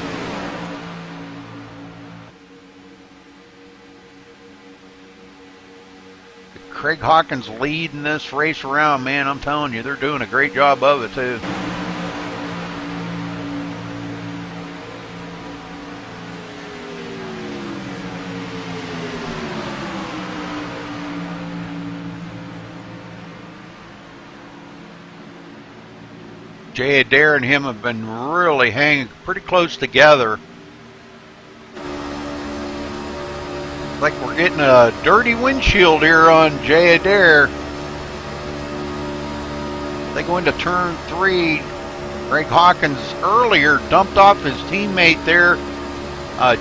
Craig Hawkins leading this race around, man. I'm telling you, they're doing a great job of it, too. Jay Adair and him have been really hanging pretty close together. Like we're getting a dirty windshield here on Jay Adair. They go into turn 3. Greg Hawkins earlier dumped off his teammate there,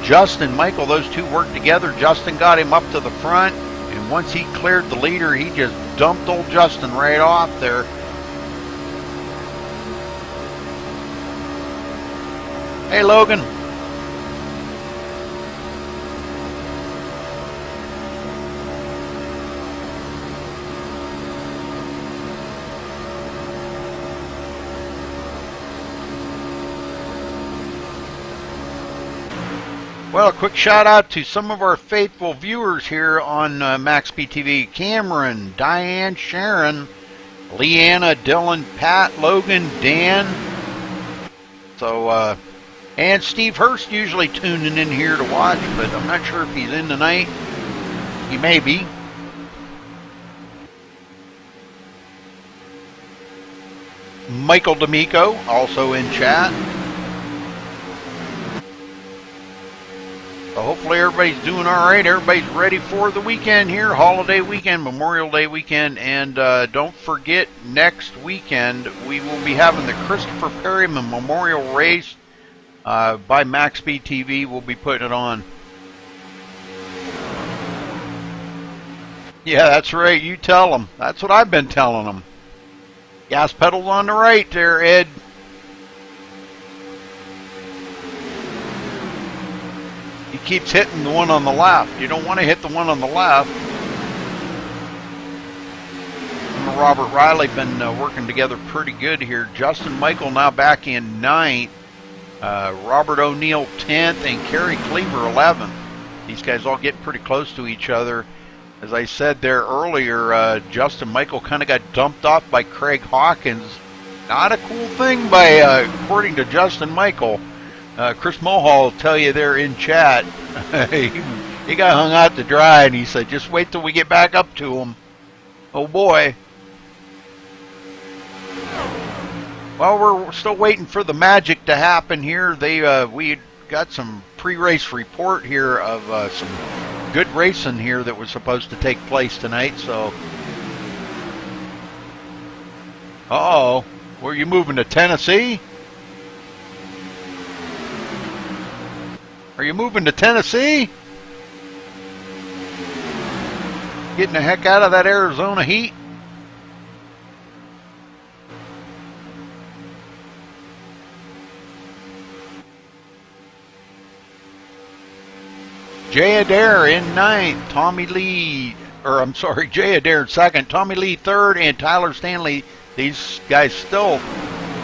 Justin Michael. Those two worked together. Justin got him up to the front and once he cleared the leader, he just dumped old Justin right off there. Hey, Logan. Well, a quick shout out to some of our faithful viewers here on MaxSpeedTV. Cameron, Diane, Sharon, Leanna, Dylan, Pat, Logan, Dan. So, and Steve Hurst usually tuning in here to watch, but I'm not sure if he's in tonight. He may be. Michael D'Amico, also in chat. So hopefully everybody's doing all right. Everybody's ready for the weekend here, holiday weekend, Memorial Day weekend, and don't forget, next weekend we will be having the Christopher Perryman Memorial Race by MaxSpeedTV. We'll be putting it on. Yeah, that's right. You tell them. That's what I've been telling them. Gas pedals on the right there, Ed. He keeps hitting the one on the left. You don't want to hit the one on the left. Him and Robert Riley been working together pretty good here. Justin Michael now back in 9th. Robert O'Neill 10th and Kerry Cleaver 11th. These guys all get pretty close to each other. As I said there earlier, Justin Michael kind of got dumped off by Craig Hawkins. Not a cool thing by, according to Justin Michael. Chris Mohall will tell you there in chat. he got hung out to dry, and he said, just wait till we get back up to him. Oh boy. Well, we're still waiting for the magic to happen here. We got some pre-race report here of some good racing here that was supposed to take place tonight. So, uh-oh, were you moving to Tennessee? Are you moving to Tennessee? Getting the heck out of that Arizona heat? Jay Adair in 9th, Tommy Lee, Jay Adair in 2nd, Tommy Lee 3rd, and Tyler Stanley. These guys still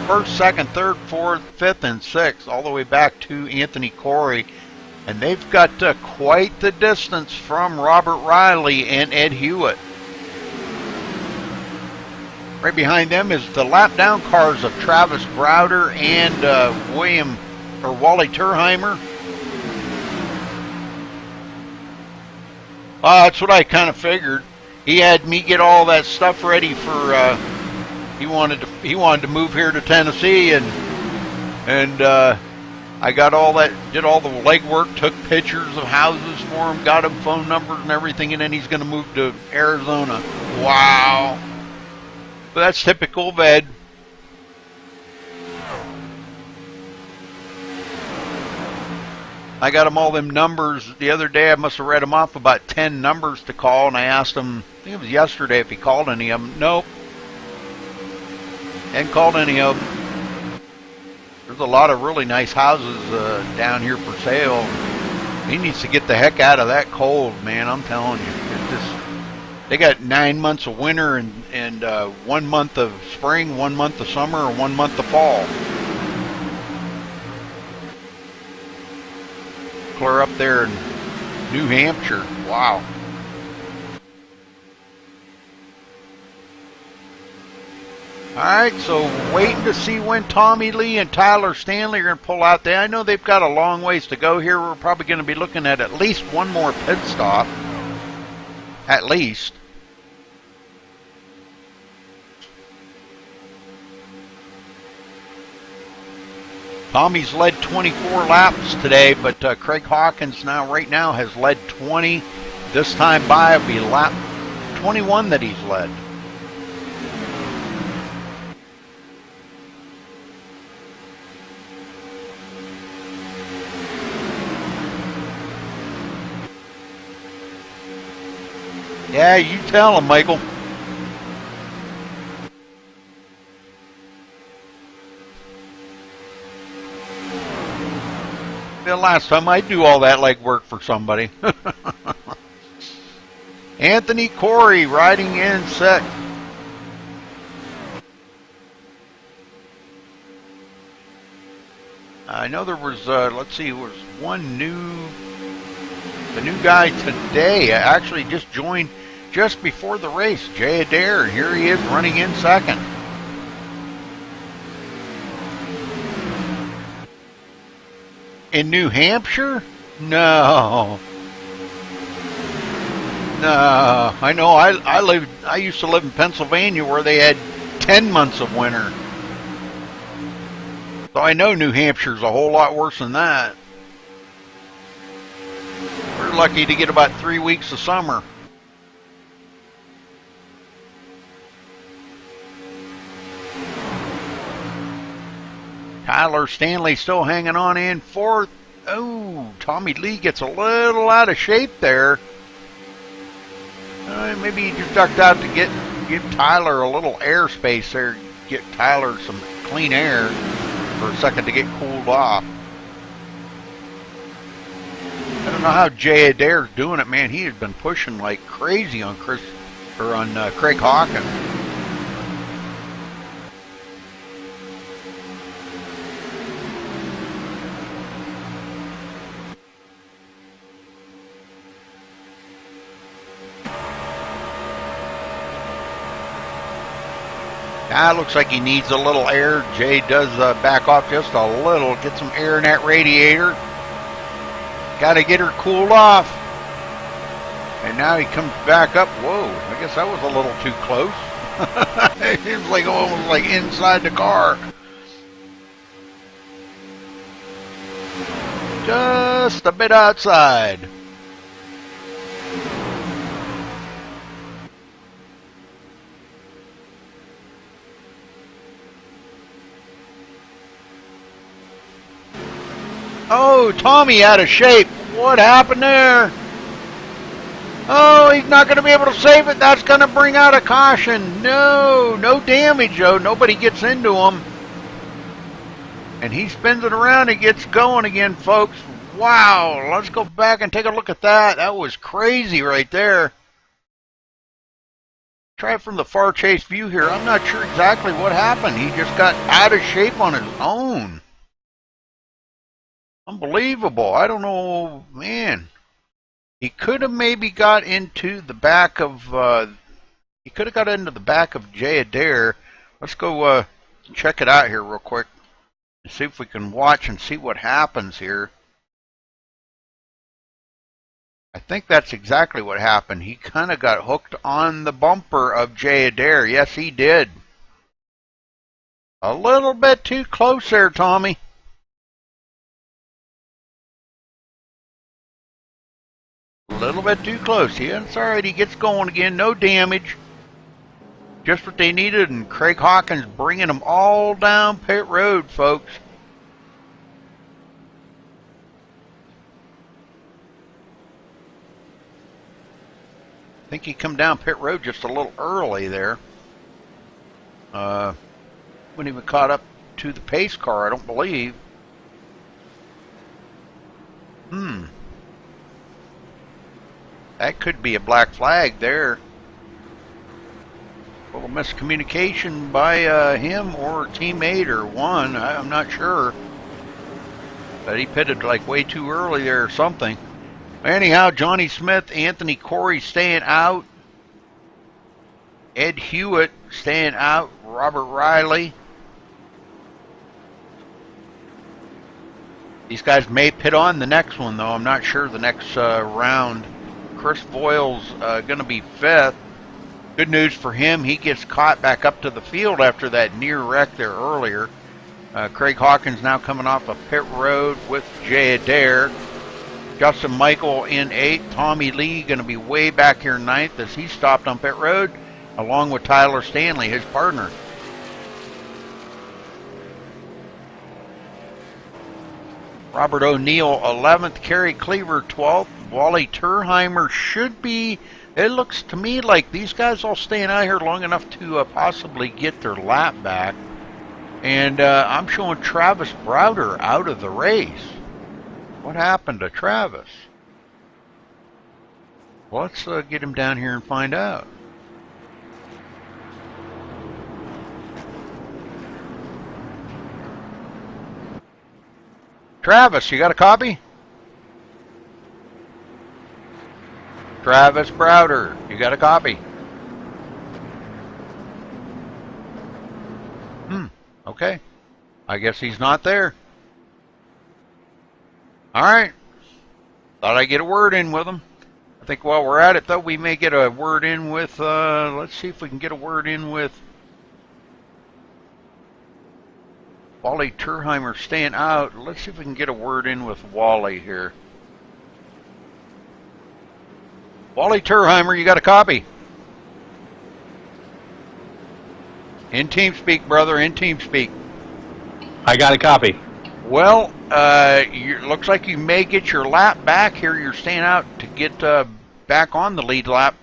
1st, 2nd, 3rd, 4th, 5th, and 6th, all the way back to Anthony Corey. And they've got quite the distance from Robert Riley and Ed Hewitt. Right behind them is the lap down cars of Travis Browder and Wally Turheimer. That's what I kind of figured. He had me get all that stuff ready for. He wanted to move here to Tennessee, and I got all that, did all the legwork, took pictures of houses for him, got him phone numbers and everything, and then he's going to move to Arizona. Wow. But that's typical of Ed. I got him all them numbers the other day. I must have read him off about 10 numbers to call, and I asked him, I think it was yesterday, if he called any of them. Nope. Hadn't called any of them. There's a lot of really nice houses down here for sale. He needs to get the heck out of that cold, man. I'm telling you. They got 9 months of winter and 1 month of spring, 1 month of summer, and 1 month of fall. Clear up there in New Hampshire. Wow. Alright, so waiting to see when Tommy Lee and Tyler Stanley are going to pull out there. I know they've got a long ways to go here. We're probably going to be looking at least one more pit stop. At least. Tommy's led 24 laps today, but Craig Hawkins right now has led 20. This time by will be lap 21 that he's led. Yeah, you tell him, Michael. The last time I do all that legwork for somebody. Anthony Corey riding in set. I know there was, let's see, was the new guy today actually just joined just before the race, Jay Adair, and here he is running in second. In New Hampshire? No. No. I know I used to live in Pennsylvania where they had 10 months of winter. So I know New Hampshire's a whole lot worse than that. We're lucky to get about 3 weeks of summer. Tyler Stanley still hanging on in fourth. Oh, Tommy Lee gets a little out of shape there. Maybe he just ducked out to give Tyler a little airspace there, get Tyler some clean air for a second to get cooled off. I don't know how Jay Adair's doing it, man. He has been pushing like crazy on Craig Hawkins. Looks like he needs a little air. Jay does back off just a little, get some air in that radiator. Got to get her cooled off. And now he comes back up. Whoa, I guess that was a little too close. It was like almost like inside the car. Just a bit outside. Oh, Tommy out of shape. What happened there? Oh, he's not going to be able to save it. That's going to bring out a caution. No damage, though. Nobody gets into him. And he spins it around and gets going again, folks. Wow, let's go back and take a look at that. That was crazy right there. Try it from the far chase view here. I'm not sure exactly what happened. He just got out of shape on his own. Unbelievable. I don't know, man. He could have maybe got into the back of Jay Adair. Let's go check it out here real quick. See if we can watch and see what happens here. I think that's exactly what happened. He kind of got hooked on the bumper of Jay Adair. Yes, he did. A little bit too close there, Tommy. A little bit too close. Yeah, it's all right. He gets going again. No damage. Just what they needed. And Craig Hawkins bringing them all down pit road, folks. I think he come down pit road just a little early there. Wouldn't even caught up to the pace car, I don't believe. That could be a black flag there. A little miscommunication by him or a teammate or one. I'm not sure. But he pitted like way too early there or something. Anyhow, Johnny Smith, Anthony Corey staying out. Ed Hewitt staying out. Robert Riley. These guys may pit on the next one, though. I'm not sure the next round. Chris Voiles going to be fifth. Good news for him. He gets caught back up to the field after that near wreck there earlier. Craig Hawkins now coming off a pit road with Jay Adair. Justin Michael in 8th. Tommy Lee going to be way back here 9th as he stopped on pit road, along with Tyler Stanley, his partner. Robert O'Neill 11th. Kerry Cleaver 12th. Wally Turheimer should be It looks to me like these guys all staying out here long enough to possibly get their lap back. And I'm showing Travis Browder out of the race. What happened to Travis? Well, let's get him down here and find out. Travis, you got a copy? Travis Browder, you got a copy? Okay. I guess he's not there. Alright. Thought I'd get a word in with him. I think while we're at it, though, we may get a word in with, let's see if we can get a word in with Wally Turheimer staying out. Let's see if we can get a word in with Wally here. Wally Turheimer, you got a copy? In TeamSpeak, brother, in TeamSpeak. I got a copy. Well, looks like you may get your lap back here. You're staying out to get back on the lead lap.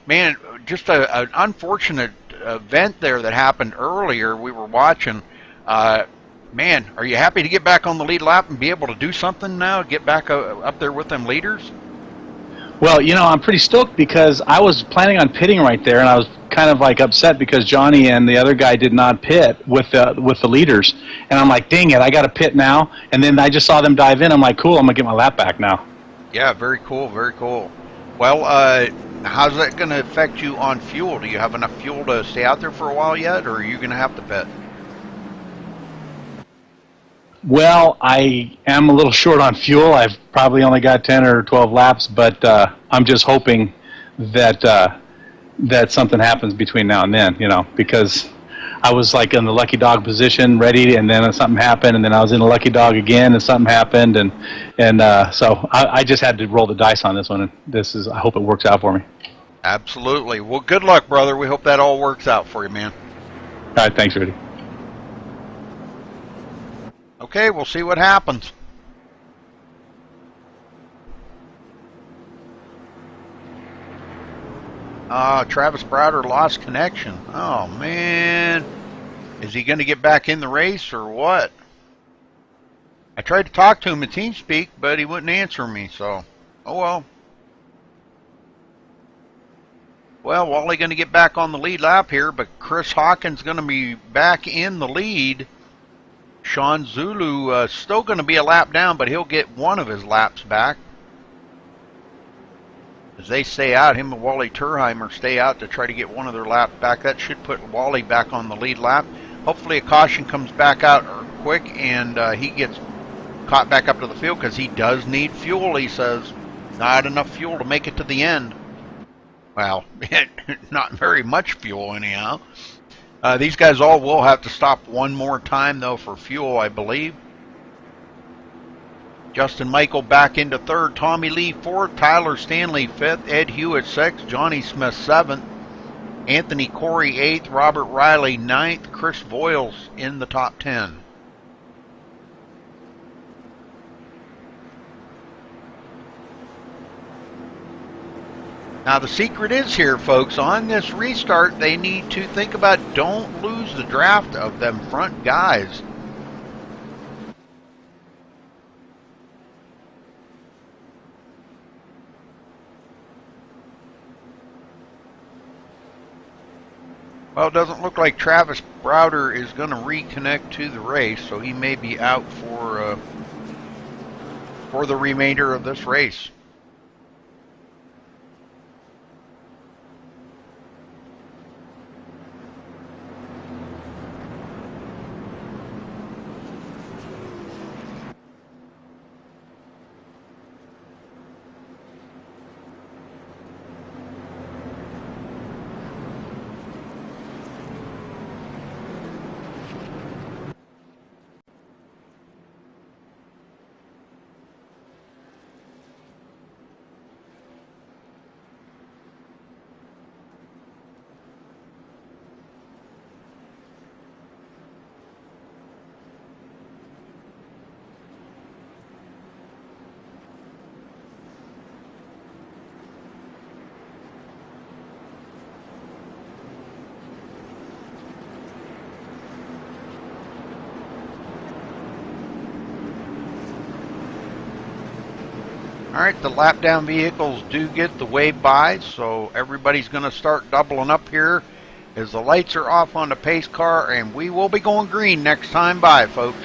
Man, just an unfortunate event there that happened earlier. We were watching. Man, are you happy to get back on the lead lap and be able to do something now? Get back up there with them leaders? Well, you know, I'm pretty stoked because I was planning on pitting right there, and I was kind of like upset because Johnny and the other guy did not pit with the leaders, and I'm like, dang it, I got to pit now. And then I just saw them dive in. I'm like, cool, I'm gonna get my lap back now. Yeah, very cool, very cool. Well, how's that going to affect you on fuel? Do you have enough fuel to stay out there for a while yet, or are you going to have to pit? Well, I am a little short on fuel. I've probably only got 10 or 12 laps, but I'm just hoping that that something happens between now and then, you know, because I was like in the lucky dog position, ready, and then something happened, and then I was in the lucky dog again, and something happened, and so I just had to roll the dice on this one, and I hope it works out for me. Absolutely. Well, good luck, brother. We hope that all works out for you, man. All right, thanks, Rudy. Okay, we'll see what happens. Travis Browder lost connection. Oh, man. Is he going to get back in the race or what? I tried to talk to him in TeamSpeak, but he wouldn't answer me, so, oh well. Well, Wally going to get back on the lead lap here, but Chris Hawkins going to be back in the lead. Sean Zulu still going to be a lap down, but he'll get one of his laps back. As they stay out, him and Wally Turheimer stay out to try to get one of their laps back. That should put Wally back on the lead lap. Hopefully a caution comes back out quick and he gets caught back up to the field because he does need fuel, he says. Not enough fuel to make it to the end. Well, not very much fuel anyhow. These guys all will have to stop one more time, though, for fuel, I believe. Justin Michael back into third. Tommy Lee fourth. Tyler Stanley fifth. Ed Hewitt sixth. Johnny Smith seventh. Anthony Corey eighth. Robert Riley ninth. Chris Voiles in the top 10. Now the secret is here, folks. On this restart, they need to think about don't lose the draft of them front guys. Well, it doesn't look like Travis Browder is going to reconnect to the race, so he may be out for the remainder of this race. Alright, the lap down vehicles do get the wave by, so everybody's going to start doubling up here as the lights are off on the pace car, and we will be going green next time by, folks.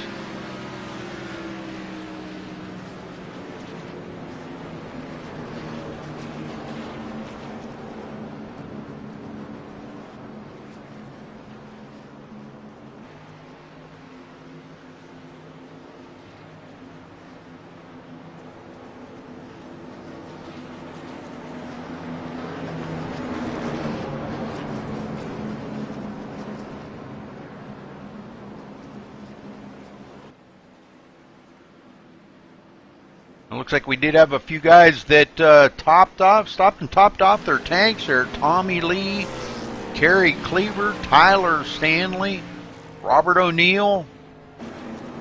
It looks like we did have a few guys that stopped and topped off their tanks there. Tommy Lee, Kerry Cleaver, Tyler Stanley, Robert O'Neill.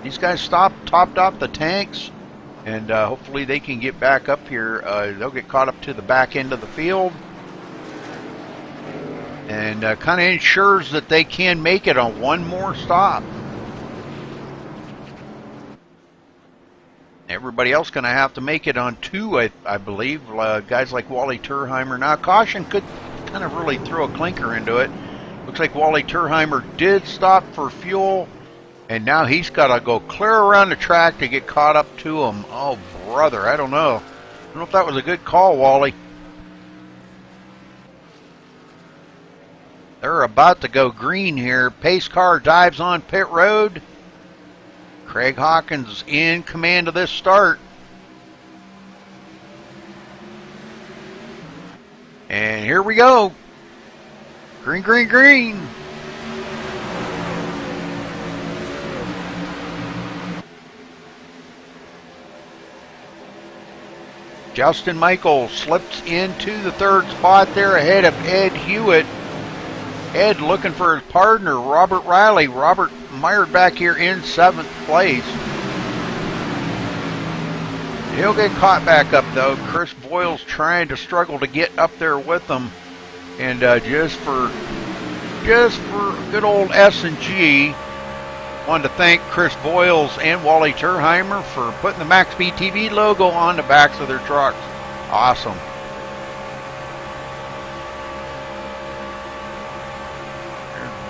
These guys topped off the tanks, and hopefully they can get back up here. They'll get caught up to the back end of the field, and kind of ensures that they can make it on one more stop. Everybody else going to have to make it on two, I believe. Guys like Wally Turheimer. Now, caution could kind of really throw a clinker into it. Looks like Wally Turheimer did stop for fuel, and now he's got to go clear around the track to get caught up to him. Oh, brother, I don't know. I don't know if that was a good call, Wally. They're about to go green here. Pace car dives on pit road. Craig Hawkins in command of this start. And here we go. Green, green, green. Justin Michael slips into the third spot there ahead of Ed Hewitt. Ed looking for his partner, Robert Riley. Robert mired back here in 7th place. He'll get caught back up, though. Chris Boyle's trying to struggle to get up there with them. And just for good old S&G, wanted to thank Chris Boyles and Wally Turheimer for putting the MaxSpeedTV logo on the backs of their trucks. Awesome.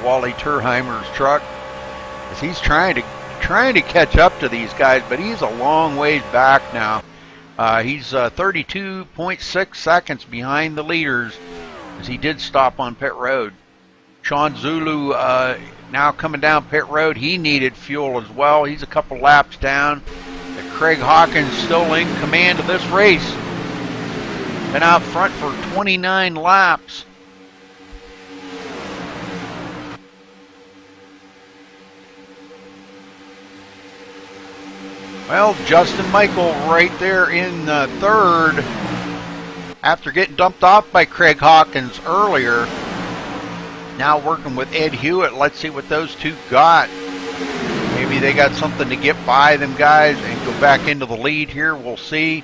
Wally Turheimer's truck, as he's trying to catch up to these guys, but he's a long ways back now. He's 32.6 seconds behind the leaders, as he did stop on pit road. Sean Zulu now coming down pit road. He needed fuel as well. He's a couple laps down. Craig Hawkins still in command of this race. Been out front for 29 laps. Well, Justin Michael right there in third after getting dumped off by Craig Hawkins earlier. Now working with Ed Hewitt. Let's see what those two got. Maybe they got something to get by them guys and go back into the lead here. We'll see.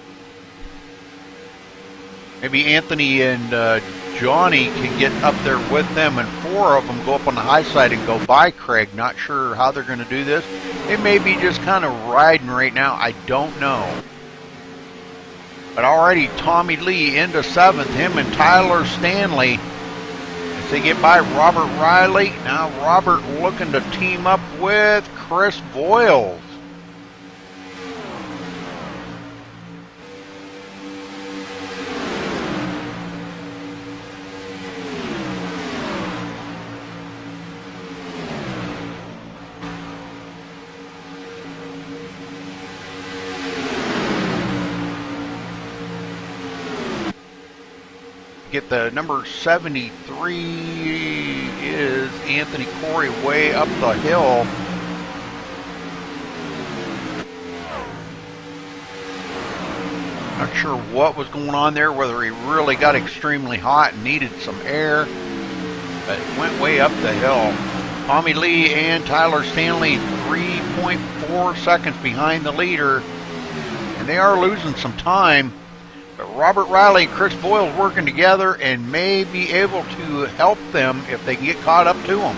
Maybe Anthony and Johnny can get up there with them, and 4 of them go up on the high side and go by Craig. Not sure how they're going to do this. They may be just kind of riding right now. I don't know. But already Tommy Lee into 7th. Him and Tyler Stanley as they get by Robert Riley. Now Robert looking to team up with Chris Boyles. Get the number 73 is Anthony Corey way up the hill. Not sure what was going on there, whether he really got extremely hot and needed some air, but it went way up the hill. Tommy Lee and Tyler Stanley 3.4 seconds behind the leader, and they are losing some time. But Robert Riley and Chris Boyle working together and may be able to help them if they can get caught up to them.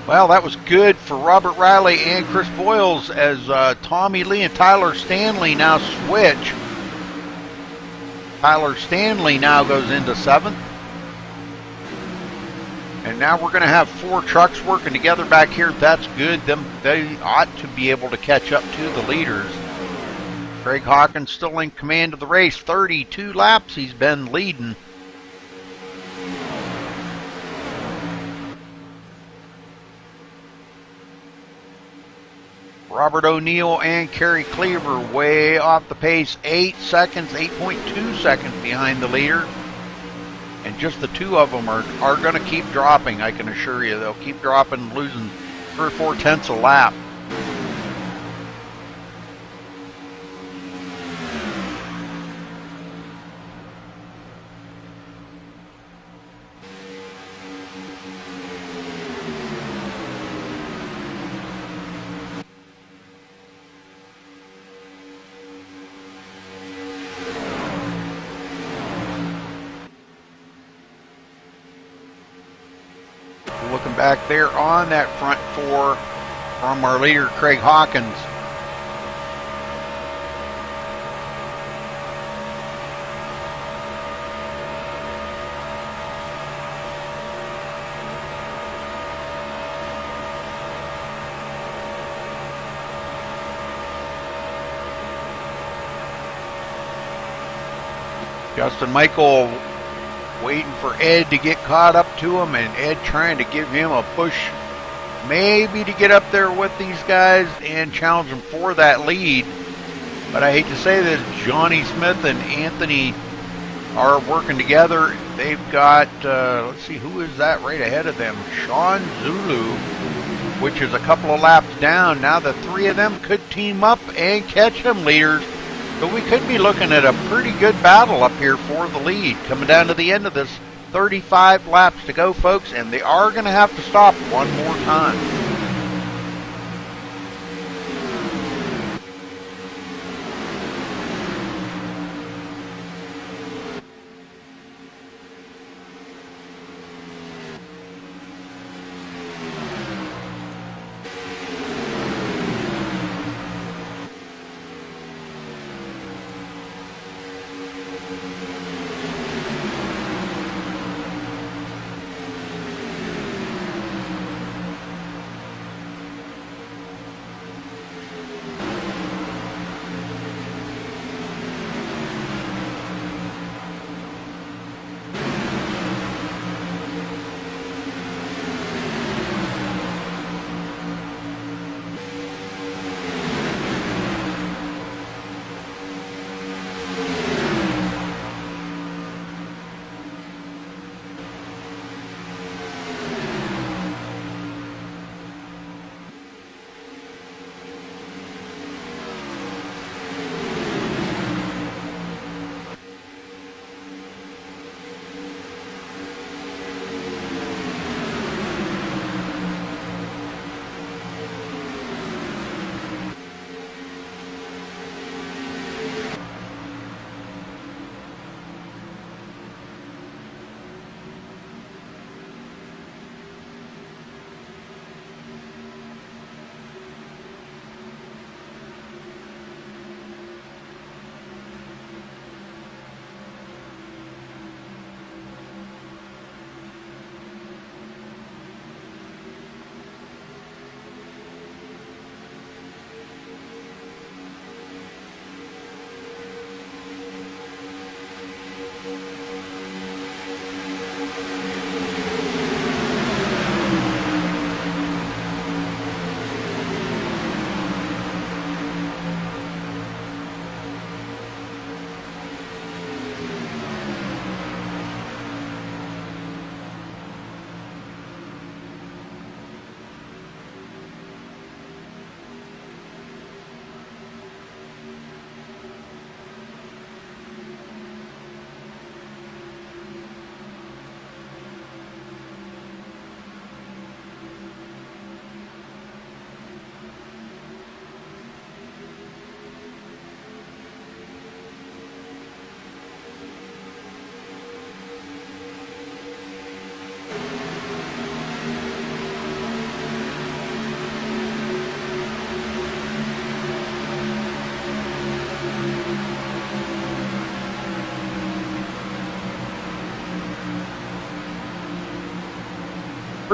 Well, that was good for Robert Riley and Chris Boyles as Tommy Lee and Tyler Stanley now switch. Tyler Stanley now goes into 7th. And now we're going to have 4 trucks working together back here. That's good. They ought to be able to catch up to the leaders. Craig Hawkins still in command of the race. 32 laps he's been leading. Robert O'Neill and Kerry Cleaver way off the pace. 8 seconds, 8.2 seconds behind the leader. And just the 2 of them are going to keep dropping, I can assure you. They'll keep dropping, losing 3 or 4 tenths a lap. Looking back there on that front 4 from our leader, Craig Hawkins. Justin Michael waiting for Ed to get caught up to him, and Ed trying to give him a push maybe to get up there with these guys and challenge them for that lead. But I hate to say this, Johnny Smith and Anthony are working together. They've got, let's see, who is that right ahead of them? Sean Zulu, which is a couple of laps down. Now the 3 of them could team up and catch them, leaders. So we could be looking at a pretty good battle up here for the lead. Coming down to the end of this, 35 laps to go, folks, and they are going to have to stop one more time.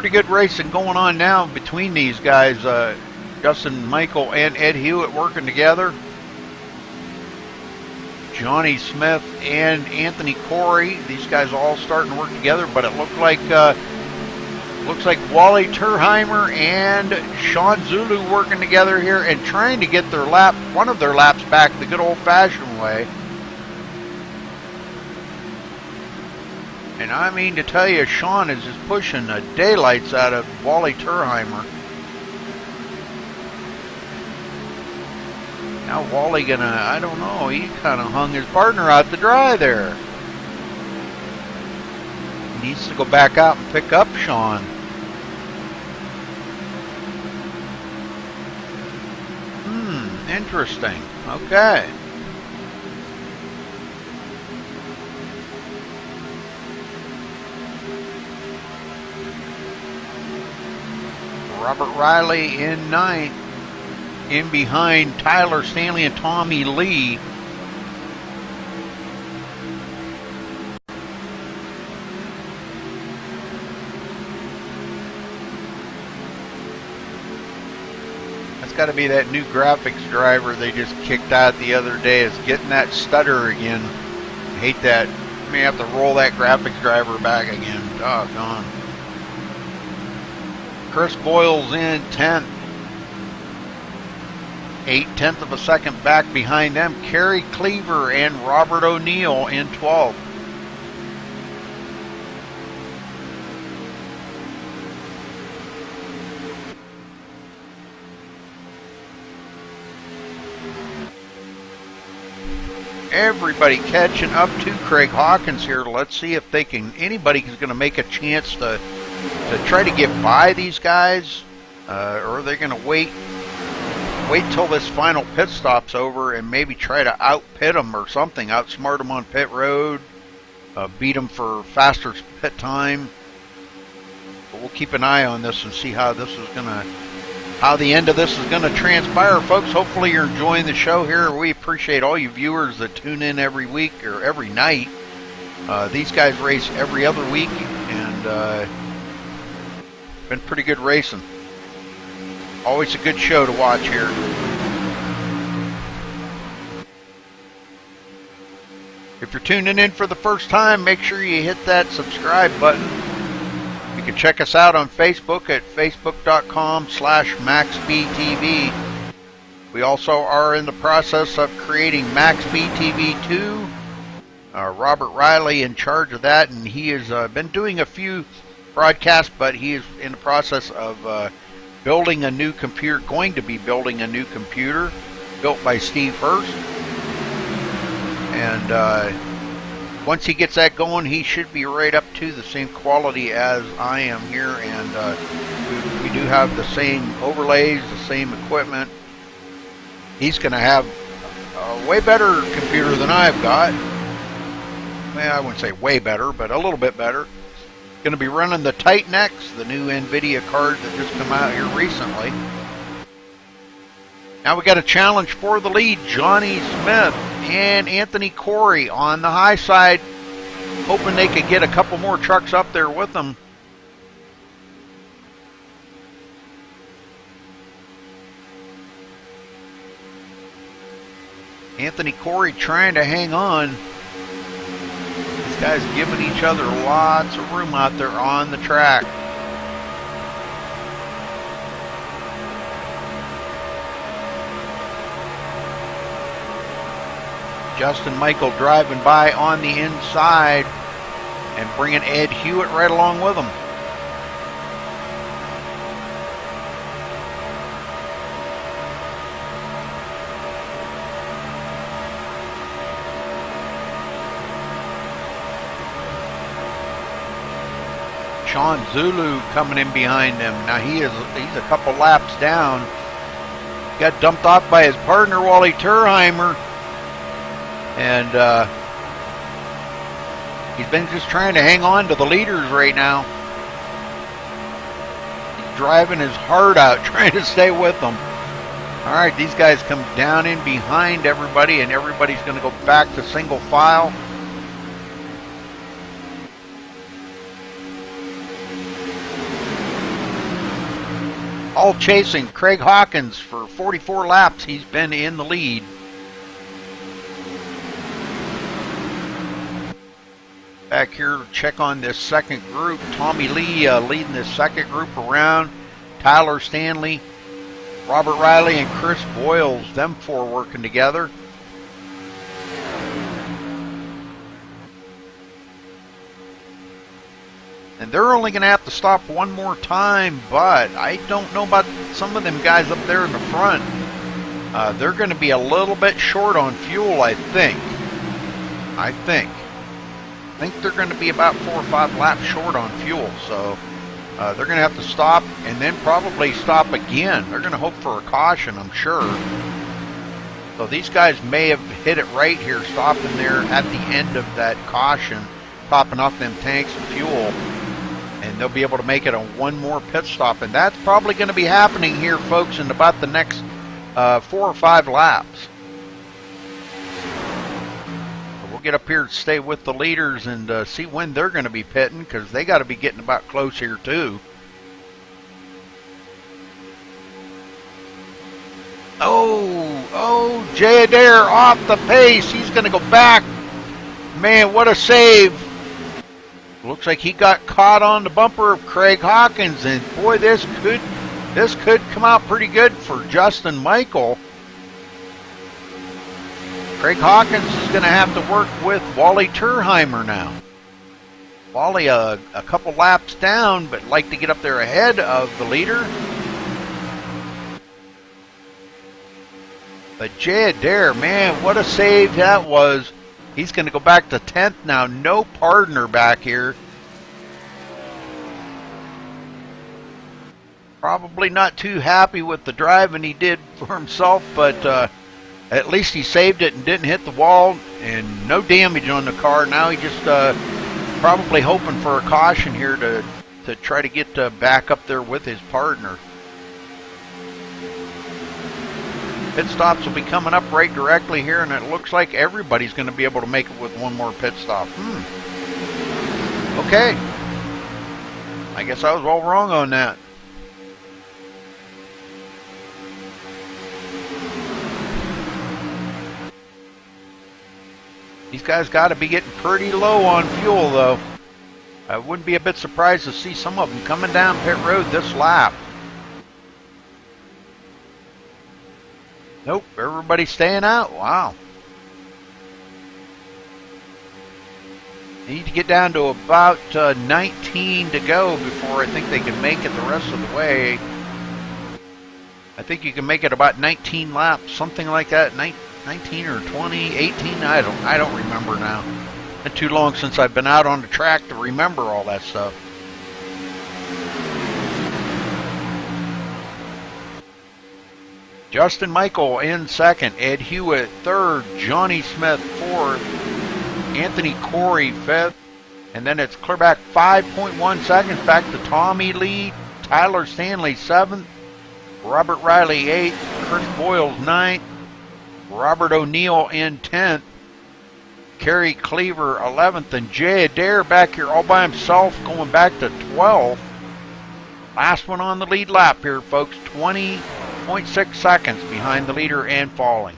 pretty good racing going on now between these guys. Justin Michael and Ed Hewitt working together. Johnny Smith and Anthony Corey, these guys all starting to work together, but it looked like Wally Turheimer and Sean Zulu working together here and trying to get their one of their laps back the good old-fashioned way. And I mean to tell you, Sean is just pushing the daylights out of Wally Turheimer. Now Wally gonna, I don't know, he kind of hung his partner out to dry there. He needs to go back out and pick up Sean. Interesting. Okay. Robert Riley in ninth. In behind Tyler Stanley and Tommy Lee. That's got to be that new graphics driver they just kicked out the other day. It's getting that stutter again. I hate that. May have to roll that graphics driver back again. Doggone. Chris Boyle's in 10th. 8/10 of a second back behind them. Kerry Cleaver and Robert O'Neill in 12th. Everybody catching up to Craig Hawkins here. Let's see if they can. Anybody's going to make a chance to try to get by these guys, or are they going to wait till this final pit stop's over and maybe try to out-pit them or something, outsmart them on pit road, beat them for faster pit time. But we'll keep an eye on this and see how this is how the end of this is gonna transpire, folks. Hopefully you're enjoying the show here. We appreciate all you viewers that tune in every week or every night. These guys race every other week, and been pretty good racing. Always a good show to watch here. If you're tuning in for the first time, make sure you hit that subscribe button. You can check us out on Facebook at facebook.com/MaxSpeedTV. We also are in the process of creating MaxSpeedTV 2. Robert Riley in charge of that, and he has been doing a few broadcasts, but he is in the process of building a new computer, going to be building a new computer built by Steve Hurst. And once he gets that going, he should be right up to the same quality as I am here. And we do have the same overlays, the same equipment. He's going to have a way better computer than I've got. Well, I wouldn't say way better, but a little bit better. Going to be running the Titan X, the new NVIDIA card that just come out here recently. Now we got a challenge for the lead. Johnny Smith and Anthony Corey on the high side, hoping they could get a couple more trucks up there with them. Anthony Corey trying to hang on. Guys giving each other lots of room out there on the track. Justin Michael driving by on the inside and bringing Ed Hewitt right along with him. Sean Zulu coming in behind him. Now he's a couple laps down. Got dumped off by his partner Wally Turheimer, and he's been just trying to hang on to the leaders right now. He's driving his heart out trying to stay with them. All right, these guys come down in behind everybody, and everybody's going to go back to single file. All chasing Craig Hawkins for 44 laps. He's been in the lead. Back here to check on this second group. Tommy Lee leading this second group around. Tyler Stanley, Robert Riley, and Chris Boyles, them four working together. And they're only going to have to stop one more time, but I don't know about some of them guys up there in the front. They're going to be a little bit short on fuel, I think. I think they're going to be about 4 or 5 laps short on fuel, so they're going to have to stop and then probably stop again. They're going to hope for a caution, I'm sure. So these guys may have hit it right here, stopping there at the end of that caution, topping off them tanks of fuel, and they'll be able to make it on one more pit stop. And that's probably going to be happening here, folks, in about the next 4 or 5 laps. Get up here and stay with the leaders and see when they're going to be pitting, because they got to be getting about close here too. Oh, Jay Adair off the pace. He's going to go back. Man, what a save. Looks like he got caught on the bumper of Craig Hawkins, and boy, this could come out pretty good for Justin Michael. Craig Hawkins is going to have to work with Wally Turheimer now. Wally a couple laps down, but like to get up there ahead of the leader. But Jay Adair, man, what a save that was. He's going to go back to 10th now. No partner back here. Probably not too happy with the driving he did for himself, but at least he saved it and didn't hit the wall, and no damage on the car. Now he just probably hoping for a caution here to try to get back up there with his partner. Pit stops will be coming up right directly here, and it looks like everybody's going to be able to make it with one more pit stop. Okay. I guess I was all wrong on that. These guys got to be getting pretty low on fuel, though. I wouldn't be a bit surprised to see some of them coming down pit road this lap. Nope, everybody's staying out. Wow. Need to get down to about 19 to go before I think they can make it the rest of the way. I think you can make it about 19 laps, something like that. 19 or 20, 18, I don't remember now. It's been too long since I've been out on the track to remember all that stuff. Justin Michael in second, Ed Hewitt third, Johnny Smith fourth, Anthony Corey fifth, and then it's clear back 5.1 seconds back to Tommy Lee, Tyler Stanley seventh, Robert Riley eighth, Chris Boyles ninth, Robert O'Neill in 10th, Kerry Cleaver 11th, and Jay Adair back here all by himself going back to 12th. Last one on the lead lap here, folks, 20.6 seconds behind the leader and falling.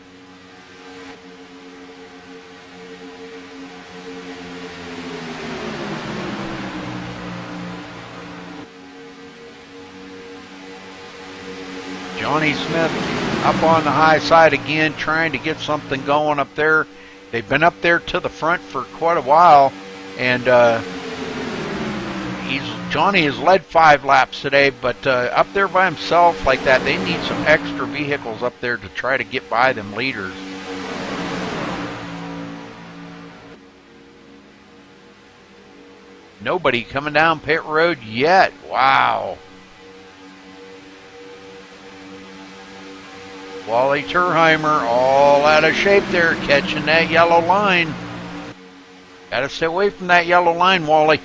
Johnny Smith up on the high side again, trying to get something going up there. They've been up there to the front for quite a while, and Johnny has led 5 laps today, but up there by himself like that, they need some extra vehicles up there to try to get by them leaders. Nobody coming down pit road yet. Wow. Wally Turheimer all out of shape there, catching that yellow line. Gotta stay away from that yellow line, Wally.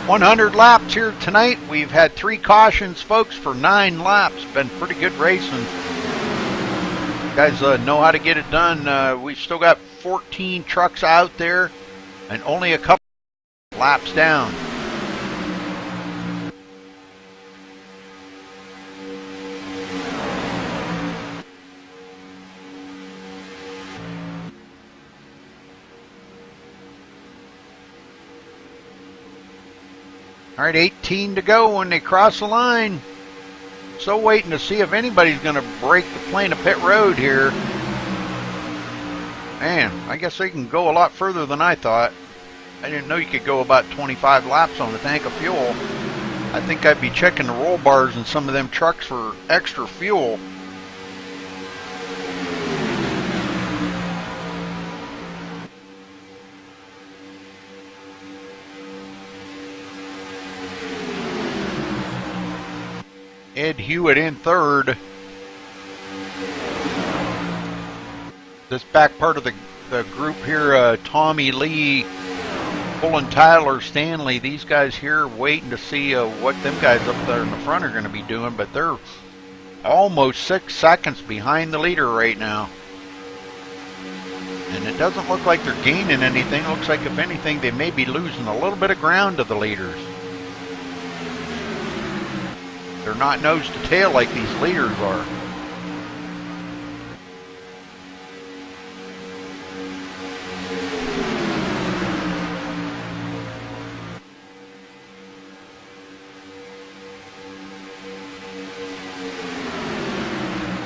100 laps here tonight. We've had 3 cautions, folks, for 9 laps. Been pretty good racing. Guys know how to get it done. We've still got 14 trucks out there and only a couple laps down. All right, 18 to go when they cross the line. So waiting to see if anybody's going to break the plane of pit road here. Man, I guess they can go a lot further than I thought. I didn't know you could go about 25 laps on a tank of fuel. I think I'd be checking the roll bars in some of them trucks for extra fuel. Ed Hewitt in third. This back part of the group here, Tommy Lee, Bullen, Tyler, Stanley, these guys here waiting to see what them guys up there in the front are going to be doing, but they're almost 6 seconds behind the leader right now. And it doesn't look like they're gaining anything. It looks like, if anything, they may be losing a little bit of ground to the leaders. They're not nose to tail like these leaders are.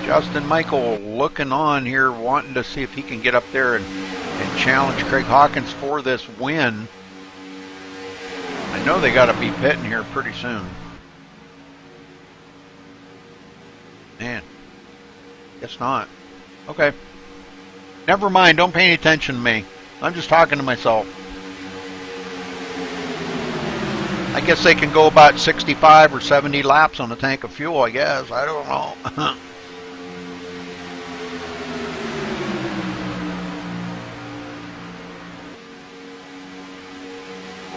Justin Michael looking on here, wanting to see if he can get up there and challenge Craig Hawkins for this win. I know they got to be pitting here pretty soon. Man, guess not. Okay. Never mind, don't pay any attention to me. I'm just talking to myself. I guess they can go about 65 or 70 laps on a tank of fuel, I guess. I don't know.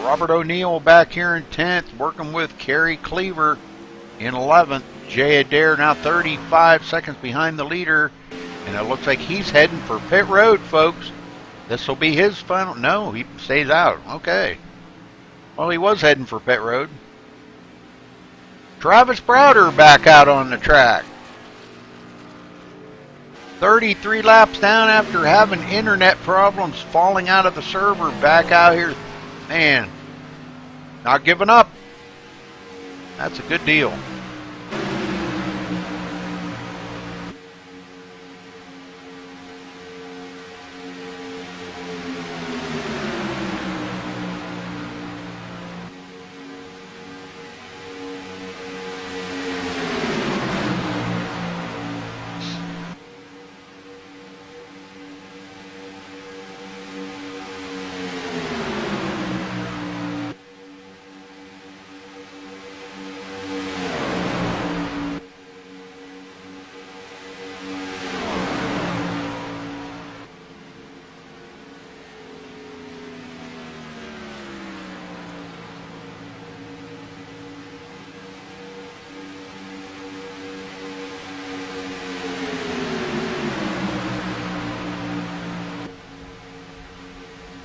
Robert O'Neill back here in 10th, working with Kerry Cleaver in 11th. Jay Adair now 35 seconds behind the leader, and it looks like he's heading for pit road, folks. This will be his final. No, he stays out. Okay. Well, he was heading for pit road. Travis Browder back out on the track. 33 laps down after having internet problems, falling out of the server, back out here. Man, not giving up. That's a good deal.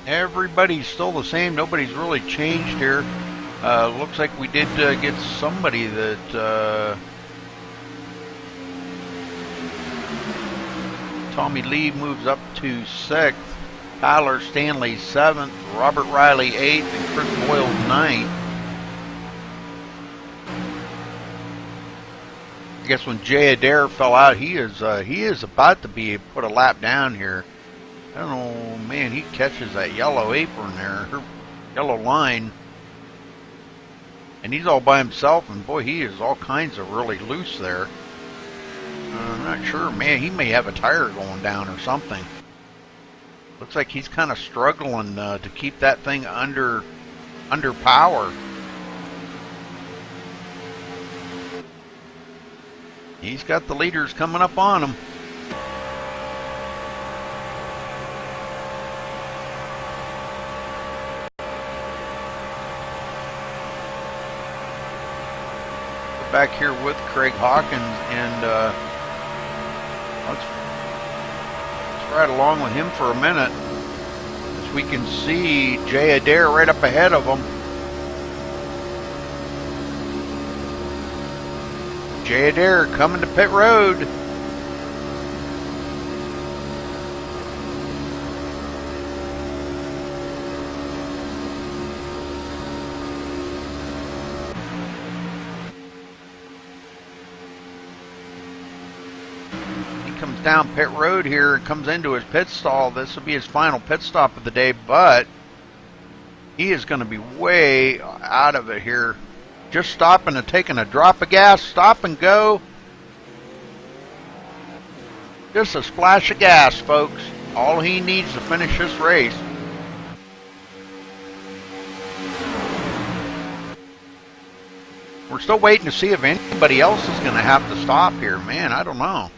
Everybody's still the same. Nobody's really changed here. Looks like we did get somebody that Tommy Lee moves up to 6th. Tyler Stanley 7th. Robert Riley 8th, and Chris Boyle 9th. I guess when Jay Adair fell out, he is about to be put a lap down here. I don't know, man, he catches that yellow apron there, yellow line. And he's all by himself, and boy, he is all kinds of really loose there. I'm not sure, man, he may have a tire going down or something. Looks like he's kind of struggling to keep that thing under power. He's got the leaders coming up on him. Back here with Craig Hawkins, and let's ride along with him for a minute, as we can see Jay Adair right up ahead of him. Jay Adair coming to pit road. He comes down pit road here and comes into his pit stall. This will be his final pit stop of the day, but he is going to be way out of it here. Just stopping and taking a drop of gas. Stop and go. Just a splash of gas, folks. All he needs to finish this race. We're still waiting to see if anybody else is going to have to stop here. Man, I don't know.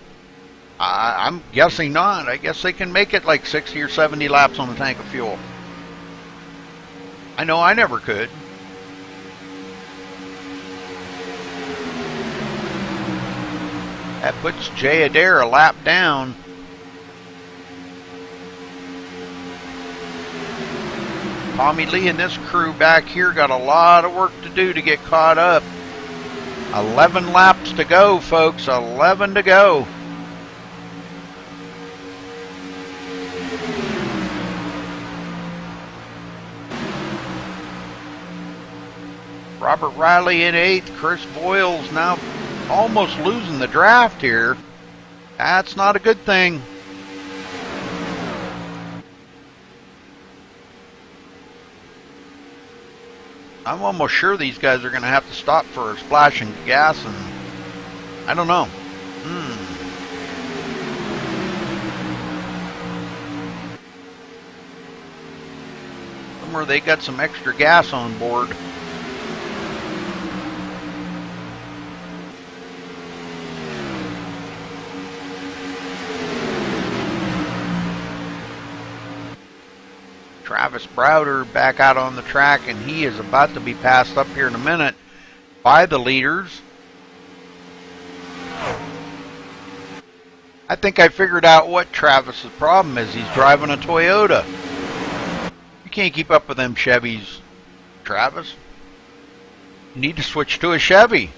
I'm guessing not. I guess they can make it like 60 or 70 laps on the tank of fuel. I know I never could. That puts Jay Adair a lap down. Tommy Lee and this crew back here got a lot of work to do to get caught up. 11 laps to go, folks. 11 to go. Robert Riley in 8th. Chris Boyle's now almost losing the draft here. That's not a good thing. I'm almost sure these guys are going to have to stop for a splash of gas, and I don't know. Somewhere they got some extra gas on board. Travis Browder back out on the track, and he is about to be passed up here in a minute by the leaders. I think I figured out what Travis's problem is. He's driving a Toyota. You can't keep up with them Chevys, Travis. You need to switch to a Chevy.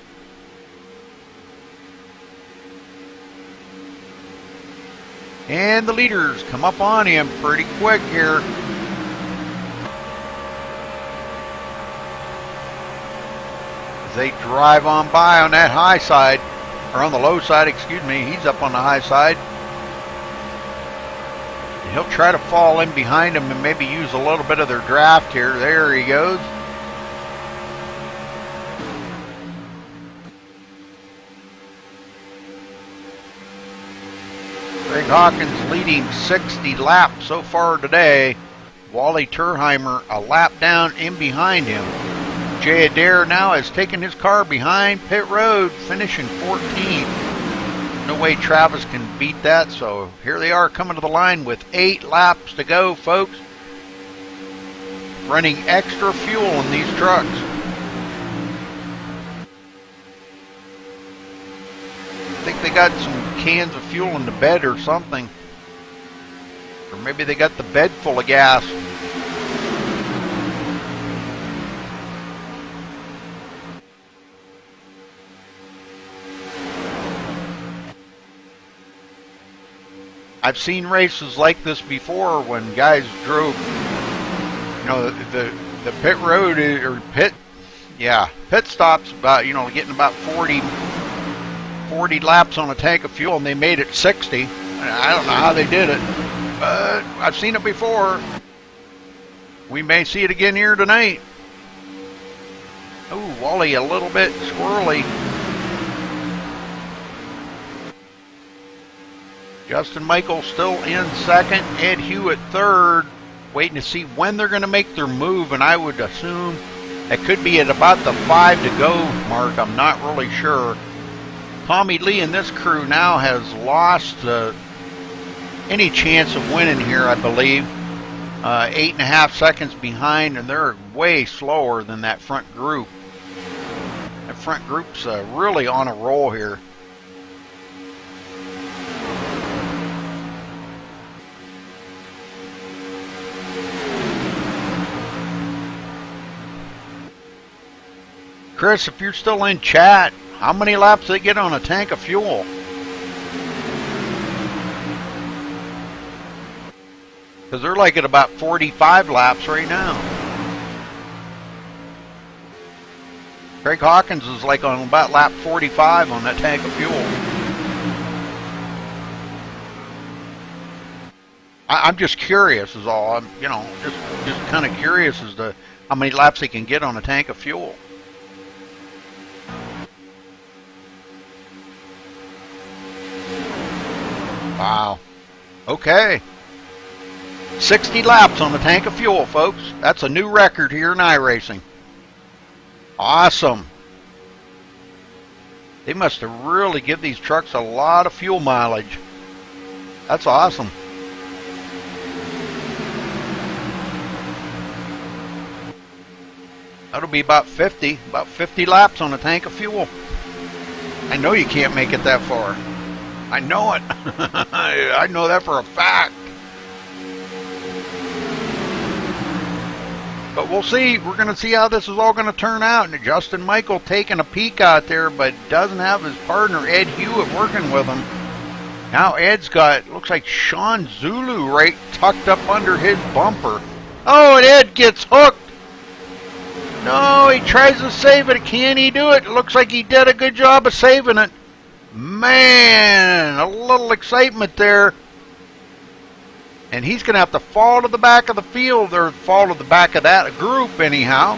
And the leaders come up on him pretty quick here. They drive on by on that high side, or on the low side, excuse me. He's up on the high side. And he'll try to fall in behind him and maybe use a little bit of their draft here. There he goes. Greg Hawkins leading 60 laps so far today. Wally Turheimer a lap down in behind him. Jay Adair now has taken his car behind pit road, finishing 14th. No way Travis can beat that, so here they are coming to the line with 8 laps to go, folks. Running extra fuel in these trucks. I think they got some cans of fuel in the bed or something. Or maybe they got the bed full of gas. I've seen races like this before when guys drove, you know, the pit road or pit stops about, you know, getting about 40 laps on a tank of fuel, and they made it 60. I don't know how they did it, but I've seen it before. We may see it again here tonight. Oh, Wally a little bit squirrely. Justin Michael still in second. Ed Hewitt third. Waiting to see when they're going to make their move, and I would assume it could be at about the 5 to go mark. I'm not really sure. Tommy Lee and this crew now has lost any chance of winning here, I believe. 8.5 seconds behind, and they're way slower than that front group. That front group's really on a roll here. Chris, if you're still in chat, how many laps they get on a tank of fuel? Because they're like at about 45 laps right now. Craig Hawkins is like on about lap 45 on that tank of fuel. I'm just curious is all. I'm, just kind of curious as to how many laps he can get on a tank of fuel. Wow. Okay. 60 laps on the tank of fuel, folks. That's a new record here in iRacing. Awesome. They must have really give these trucks a lot of fuel mileage. That's awesome. That'll be about 50 laps on a tank of fuel. I know you can't make it that far. I know it. I know that for a fact. But we'll see. We're going to see how this is all going to turn out. And Justin Michael taking a peek out there, but doesn't have his partner Ed Hewitt working with him. Now Ed's got, looks like Sean Zulu right tucked up under his bumper. Oh, and Ed gets hooked. No, he tries to save it. Can he do it? It looks like he did a good job of saving it. Man, a little excitement there. And he's going to have to fall to the back of the field, or fall to the back of that group anyhow.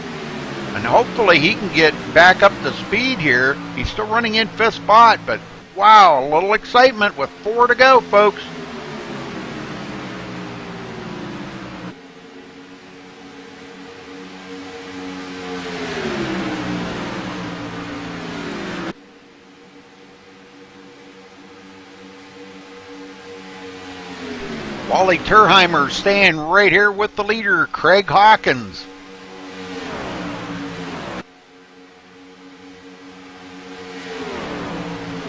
And hopefully he can get back up to speed here. He's still running in 5th spot, but wow, a little excitement with 4 to go, folks. Wally Turheimer staying right here with the leader, Craig Hawkins.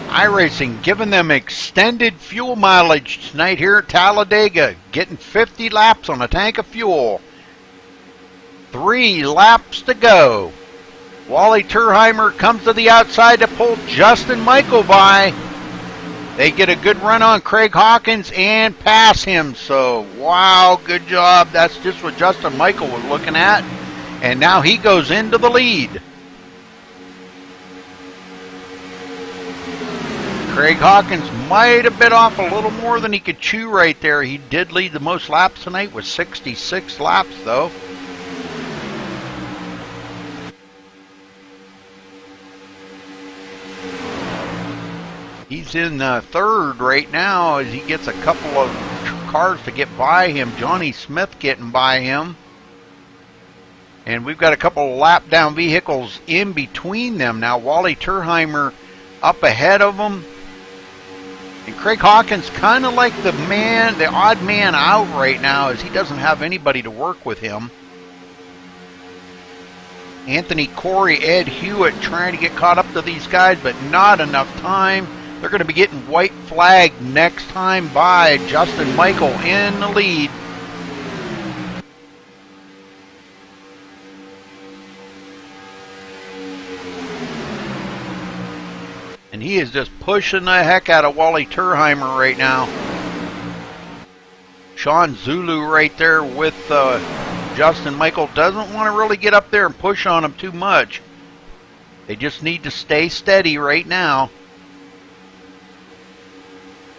iRacing giving them extended fuel mileage tonight here at Talladega, getting 50 laps on a tank of fuel. 3 laps to go. Wally Turheimer comes to the outside to pull Justin Michael by. They get a good run on Craig Hawkins and pass him. So, wow, good job. That's just what Justin Michael was looking at. And now he goes into the lead. Craig Hawkins might have bit off a little more than he could chew right there. He did lead the most laps tonight with 66 laps, though. He's in 3rd right now as he gets a couple of cars to get by him. Johnny Smith getting by him. And we've got a couple of lap down vehicles in between them now. Wally Turheimer up ahead of him. And Craig Hawkins kind of like the odd man out right now, as he doesn't have anybody to work with him. Anthony Corey, Ed Hewitt trying to get caught up to these guys, but not enough time. They're going to be getting white flag next time by. Justin Michael in the lead. And he is just pushing the heck out of Wally Turheimer right now. Sean Zulu right there with Justin Michael doesn't want to really get up there and push on him too much. They just need to stay steady right now.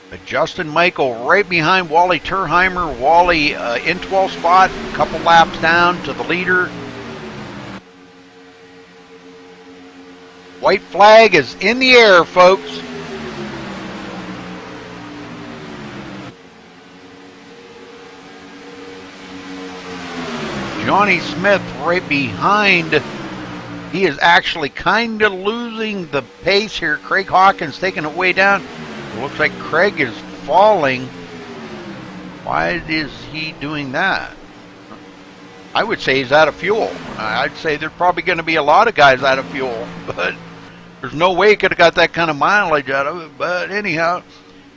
But Justin Michael right behind Wally Turheimer. Wally in 12th spot, a couple laps down to the leader. White flag is in the air, folks. Johnny Smith right behind. He is actually kind of losing the pace here. Craig Hawkins taking it way down. It looks like Craig is falling. Why is he doing that? I would say he's out of fuel. I'd say there's probably going to be a lot of guys out of fuel, but there's no way he could have got that kind of mileage out of it. But anyhow,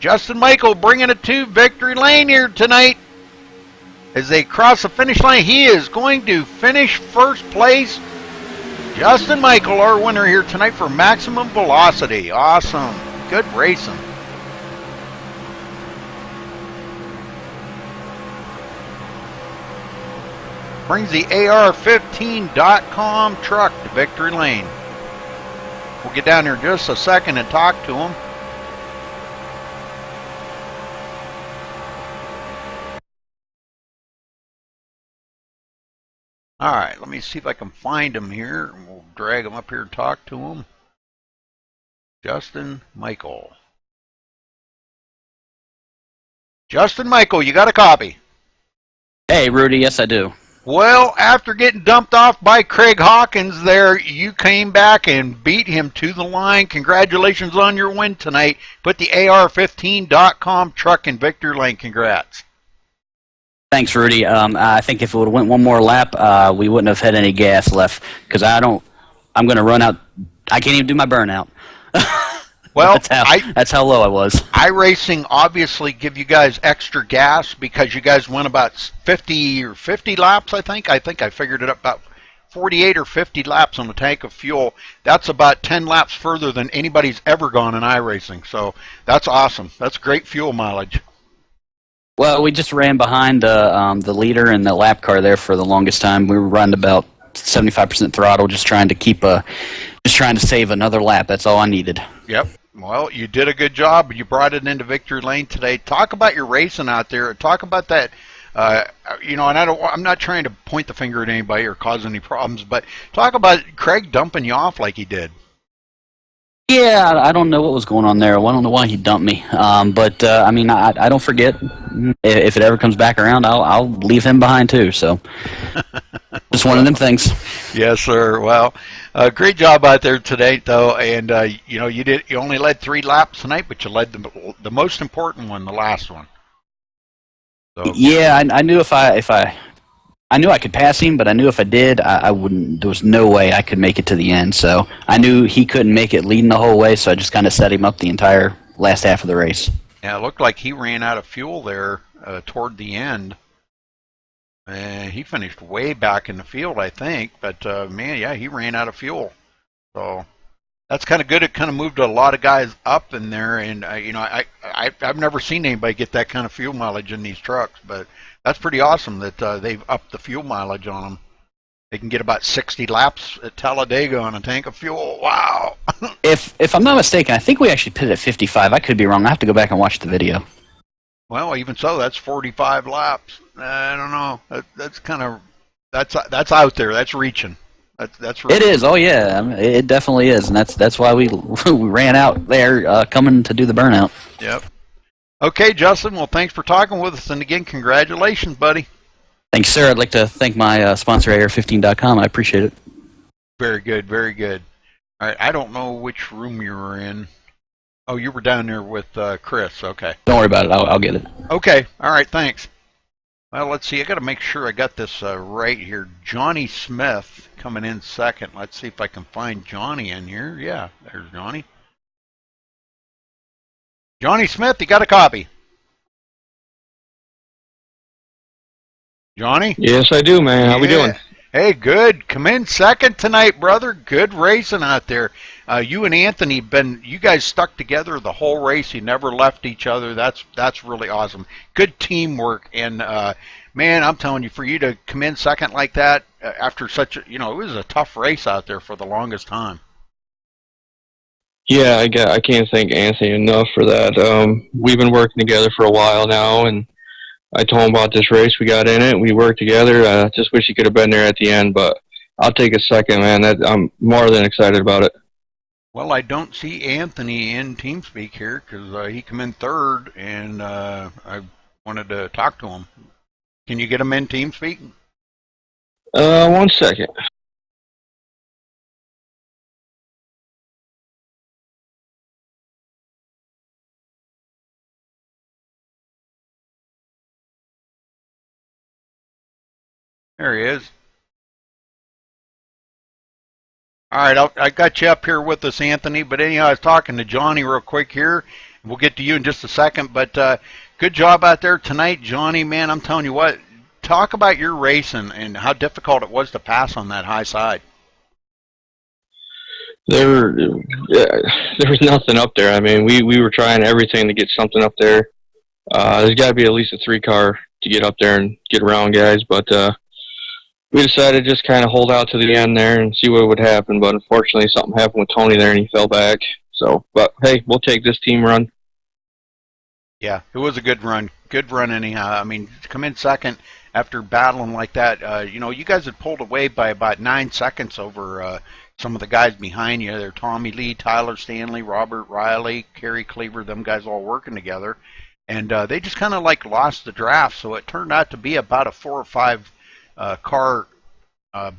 Justin Michael bringing it to victory lane here tonight. As they cross the finish line, he is going to finish 1st place. Justin Michael, our winner here tonight for Maximum Velocity. Awesome. Good racing. Brings the AR15.com truck to victory lane. We'll get down there in just a second and talk to him. All right, let me see if I can find him here. We'll drag him up here and talk to him. Justin Michael. Justin Michael, you got a copy? Hey, Rudy, yes, I do. Well, after getting dumped off by Craig Hawkins there, you came back and beat him to the line. Congratulations on your win tonight. Put the AR15.com truck in victory lane. Congrats. Thanks, Rudy. I think if it would have went one more lap, we wouldn't have had any gas left because I'm going to run out. I can't even do my burnout. Well, that's how low I was. iRacing obviously give you guys extra gas because you guys went about 50 laps, I think. I think I figured it up about 48 or 50 laps on a tank of fuel. That's about 10 laps further than anybody's ever gone in iRacing. So that's awesome. That's great fuel mileage. Well, we just ran behind the leader in the lap car there for the longest time. We were running about 75% throttle, just trying to save another lap. That's all I needed. Yep. Well, you did a good job. You brought it into victory lane today. Talk about your racing out there. Talk about that. And I'm not trying to point the finger at anybody or cause any problems, but talk about Craig dumping you off like he did. Yeah, I don't know what was going on there. I don't know why he dumped me. I don't forget. If it ever comes back around, I'll leave him behind too. So, just one of them things. Yes, sir. Well, great job out there today, though. And you only led 3 laps tonight, but you led the most important one, the last one. So. Yeah, I knew I knew I could pass him, but I knew if I did, I wouldn't. There was no way I could make it to the end. So I knew he couldn't make it leading the whole way. So I just kind of set him up the entire last half of the race. Yeah, it looked like he ran out of fuel there toward the end. He finished way back in the field, I think. But he ran out of fuel. So that's kind of good. It kind of moved a lot of guys up in there, and I've never seen anybody get that kind of fuel mileage in these trucks, but that's pretty awesome that they've upped the fuel mileage on them. They can get about 60 laps at Talladega on a tank of fuel. Wow. If I'm not mistaken, I think we actually pitted at 55. I could be wrong. I have to go back and watch the video. Well, even so, that's 45 laps. I don't know. That's out there. That's reaching. That's it is. Oh yeah, it definitely is, and that's why we ran out there coming to do the burnout. Yep. Okay, Justin. Well, thanks for talking with us, and again, congratulations, buddy. Thanks, sir. I'd like to thank my sponsor, AR15.com. I appreciate it. Very good. Very good. All right. I don't know which room you were in. Oh, you were down there with Chris. Okay. Don't worry about it. I'll get it. Okay. All right. Thanks. Well, let's see. I got to make sure I got this right here. Johnny Smith coming in second. Let's see if I can find Johnny in here. Yeah, there's Johnny. Johnny Smith, you got a copy? Johnny? Yes, I do, man. How we doing? Hey, good. Come in second tonight, brother. Good racing out there. You and Anthony you guys stuck together the whole race. You never left each other. That's really awesome. Good teamwork, and man, I'm telling you, for you to come in second like that after such it was a tough race out there for the longest time. Yeah, I can't thank Anthony enough for that. We've been working together for a while now, and I told him about this race. We got in it. We worked together. Just wish he could have been there at the end, but I'll take a second, man. I'm more than excited about it. Well, I don't see Anthony in TeamSpeak here because he came in third, and I wanted to talk to him. Can you get him in TeamSpeak? 1 second. There he is. All right, I got you up here with us, Anthony. But anyhow, I was talking to Johnny real quick here. We'll get to you in just a second. But good job out there tonight, Johnny. Man, I'm telling you what. Talk about your race and how difficult it was to pass on that high side. There was nothing up there. I mean, we were trying everything to get something up there. There's got to be at least a 3-car to get up there and get around guys. But we decided to just kind of hold out to the end there and see what would happen. But unfortunately, something happened with Tony there, and he fell back. So, but hey, we'll take this team run. Yeah, it was a good run. Good run anyhow. I mean, to come in second after battling like that. You know, you guys had pulled away by about 9 seconds over some of the guys behind you. They're Tommy Lee, Tyler Stanley, Robert Riley, Kerry Cleaver, them guys all working together. And they just kind of like lost the draft, so it turned out to be about a 4 or 5 car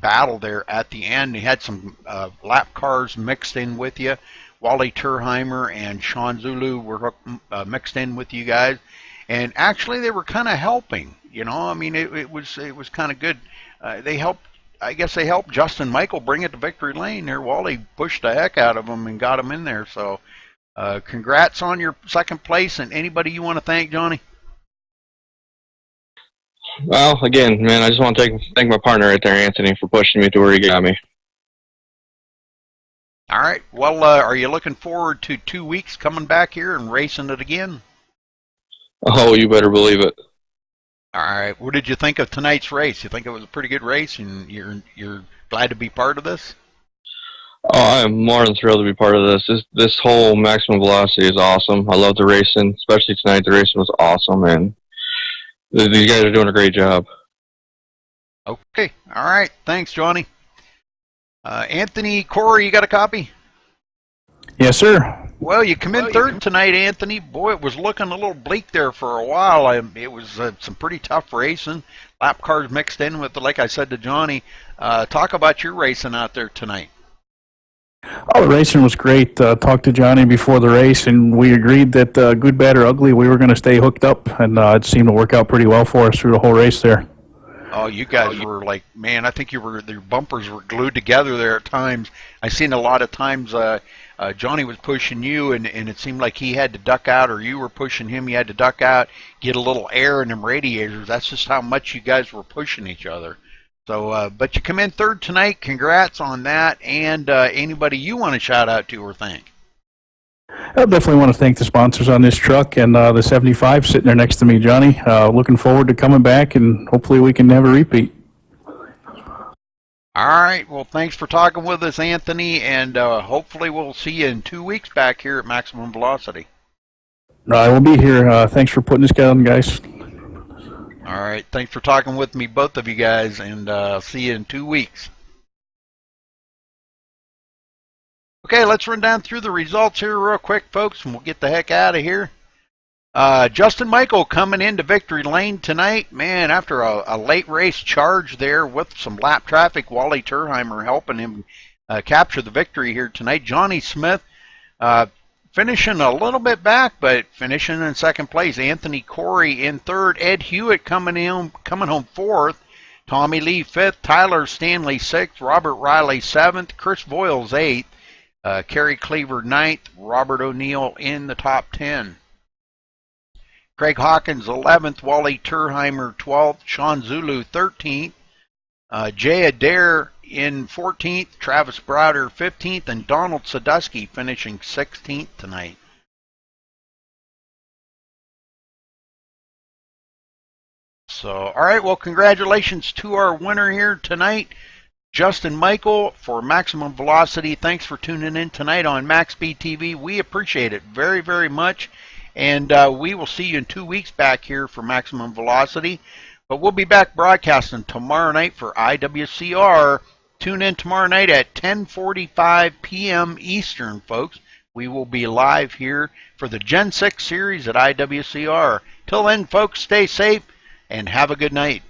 battle there at the end. You had some lap cars mixed in with you. Wally Turheimer and Sean Zulu were mixed in with you guys, and actually they were kind of helping. You know, I mean, it was kind of good. They helped. I guess they helped Justin Michael bring it to victory lane there. Wally pushed the heck out of him and got him in there. So, congrats on your second place. And anybody you want to thank, Johnny? Well, again, man, I just want to thank my partner right there, Anthony, for pushing me to where he got me. All right. Well, are you looking forward to 2 weeks coming back here and racing it again? Oh, you better believe it. All right. What did you think of tonight's race? You think it was a pretty good race, and you're glad to be part of this? Oh, I am more than thrilled to be part of this. This whole maximum velocity is awesome. I love the racing, especially tonight. The racing was awesome, and these guys are doing a great job. Okay. All right. Thanks, Johnny. Anthony, Corey, you got a copy? Yes, sir. Well, you come in third tonight, Anthony. Boy, it was looking a little bleak there for a while. It was some pretty tough racing. Lap cars mixed in with, like I said to Johnny. Talk about your racing out there tonight. Oh, the racing was great. Talked to Johnny before the race, and we agreed that good, bad, or ugly, we were going to stay hooked up, and it seemed to work out pretty well for us through the whole race there. Oh, you guys were like, man, I think your bumpers were glued together there at times. I seen a lot of times Johnny was pushing you, and it seemed like he had to duck out, or you were pushing him, he had to duck out, get a little air in them radiators. That's just how much you guys were pushing each other. So, but you come in third tonight. Congrats on that. And anybody you want to shout out to or thank? I definitely want to thank the sponsors on this truck and the 75 sitting there next to me, Johnny. Looking forward to coming back, and hopefully we can have a repeat. All right. Well, thanks for talking with us, Anthony, and hopefully we'll see you in 2 weeks back here at Maximum Velocity. I will be here. Thanks for putting this guy on, guys. All right. Thanks for talking with me, both of you guys, and see you in 2 weeks. Okay, let's run down through the results here real quick, folks, and we'll get the heck out of here. Justin Michael coming into victory lane tonight. Man, after a late race charge there with some lap traffic, Wally Turheimer helping him capture the victory here tonight. Johnny Smith finishing a little bit back, but finishing in second place. Anthony Corey in third. Ed Hewitt coming home fourth. Tommy Lee fifth. Tyler Stanley sixth. Robert Riley seventh. Chris Voiles eighth. Kerry Cleaver ninth. Robert O'Neill in the top 10. Craig Hawkins 11th. Wally Turheimer 12th. Sean Zulu 13th. Jay Adair in 14th. Travis Browder 15th. And Donald Sadusky finishing 16th tonight. So, all right, well, congratulations to our winner here tonight, Justin Michael for Maximum Velocity. Thanks for tuning in tonight on MaxSpeedTV. We appreciate it very, very much. And we will see you in 2 weeks back here for Maximum Velocity. But we'll be back broadcasting tomorrow night for IWCR. Tune in tomorrow night at 10:45 p.m. Eastern, folks. We will be live here for the Gen 6 series at IWCR. Till then, folks, stay safe and have a good night.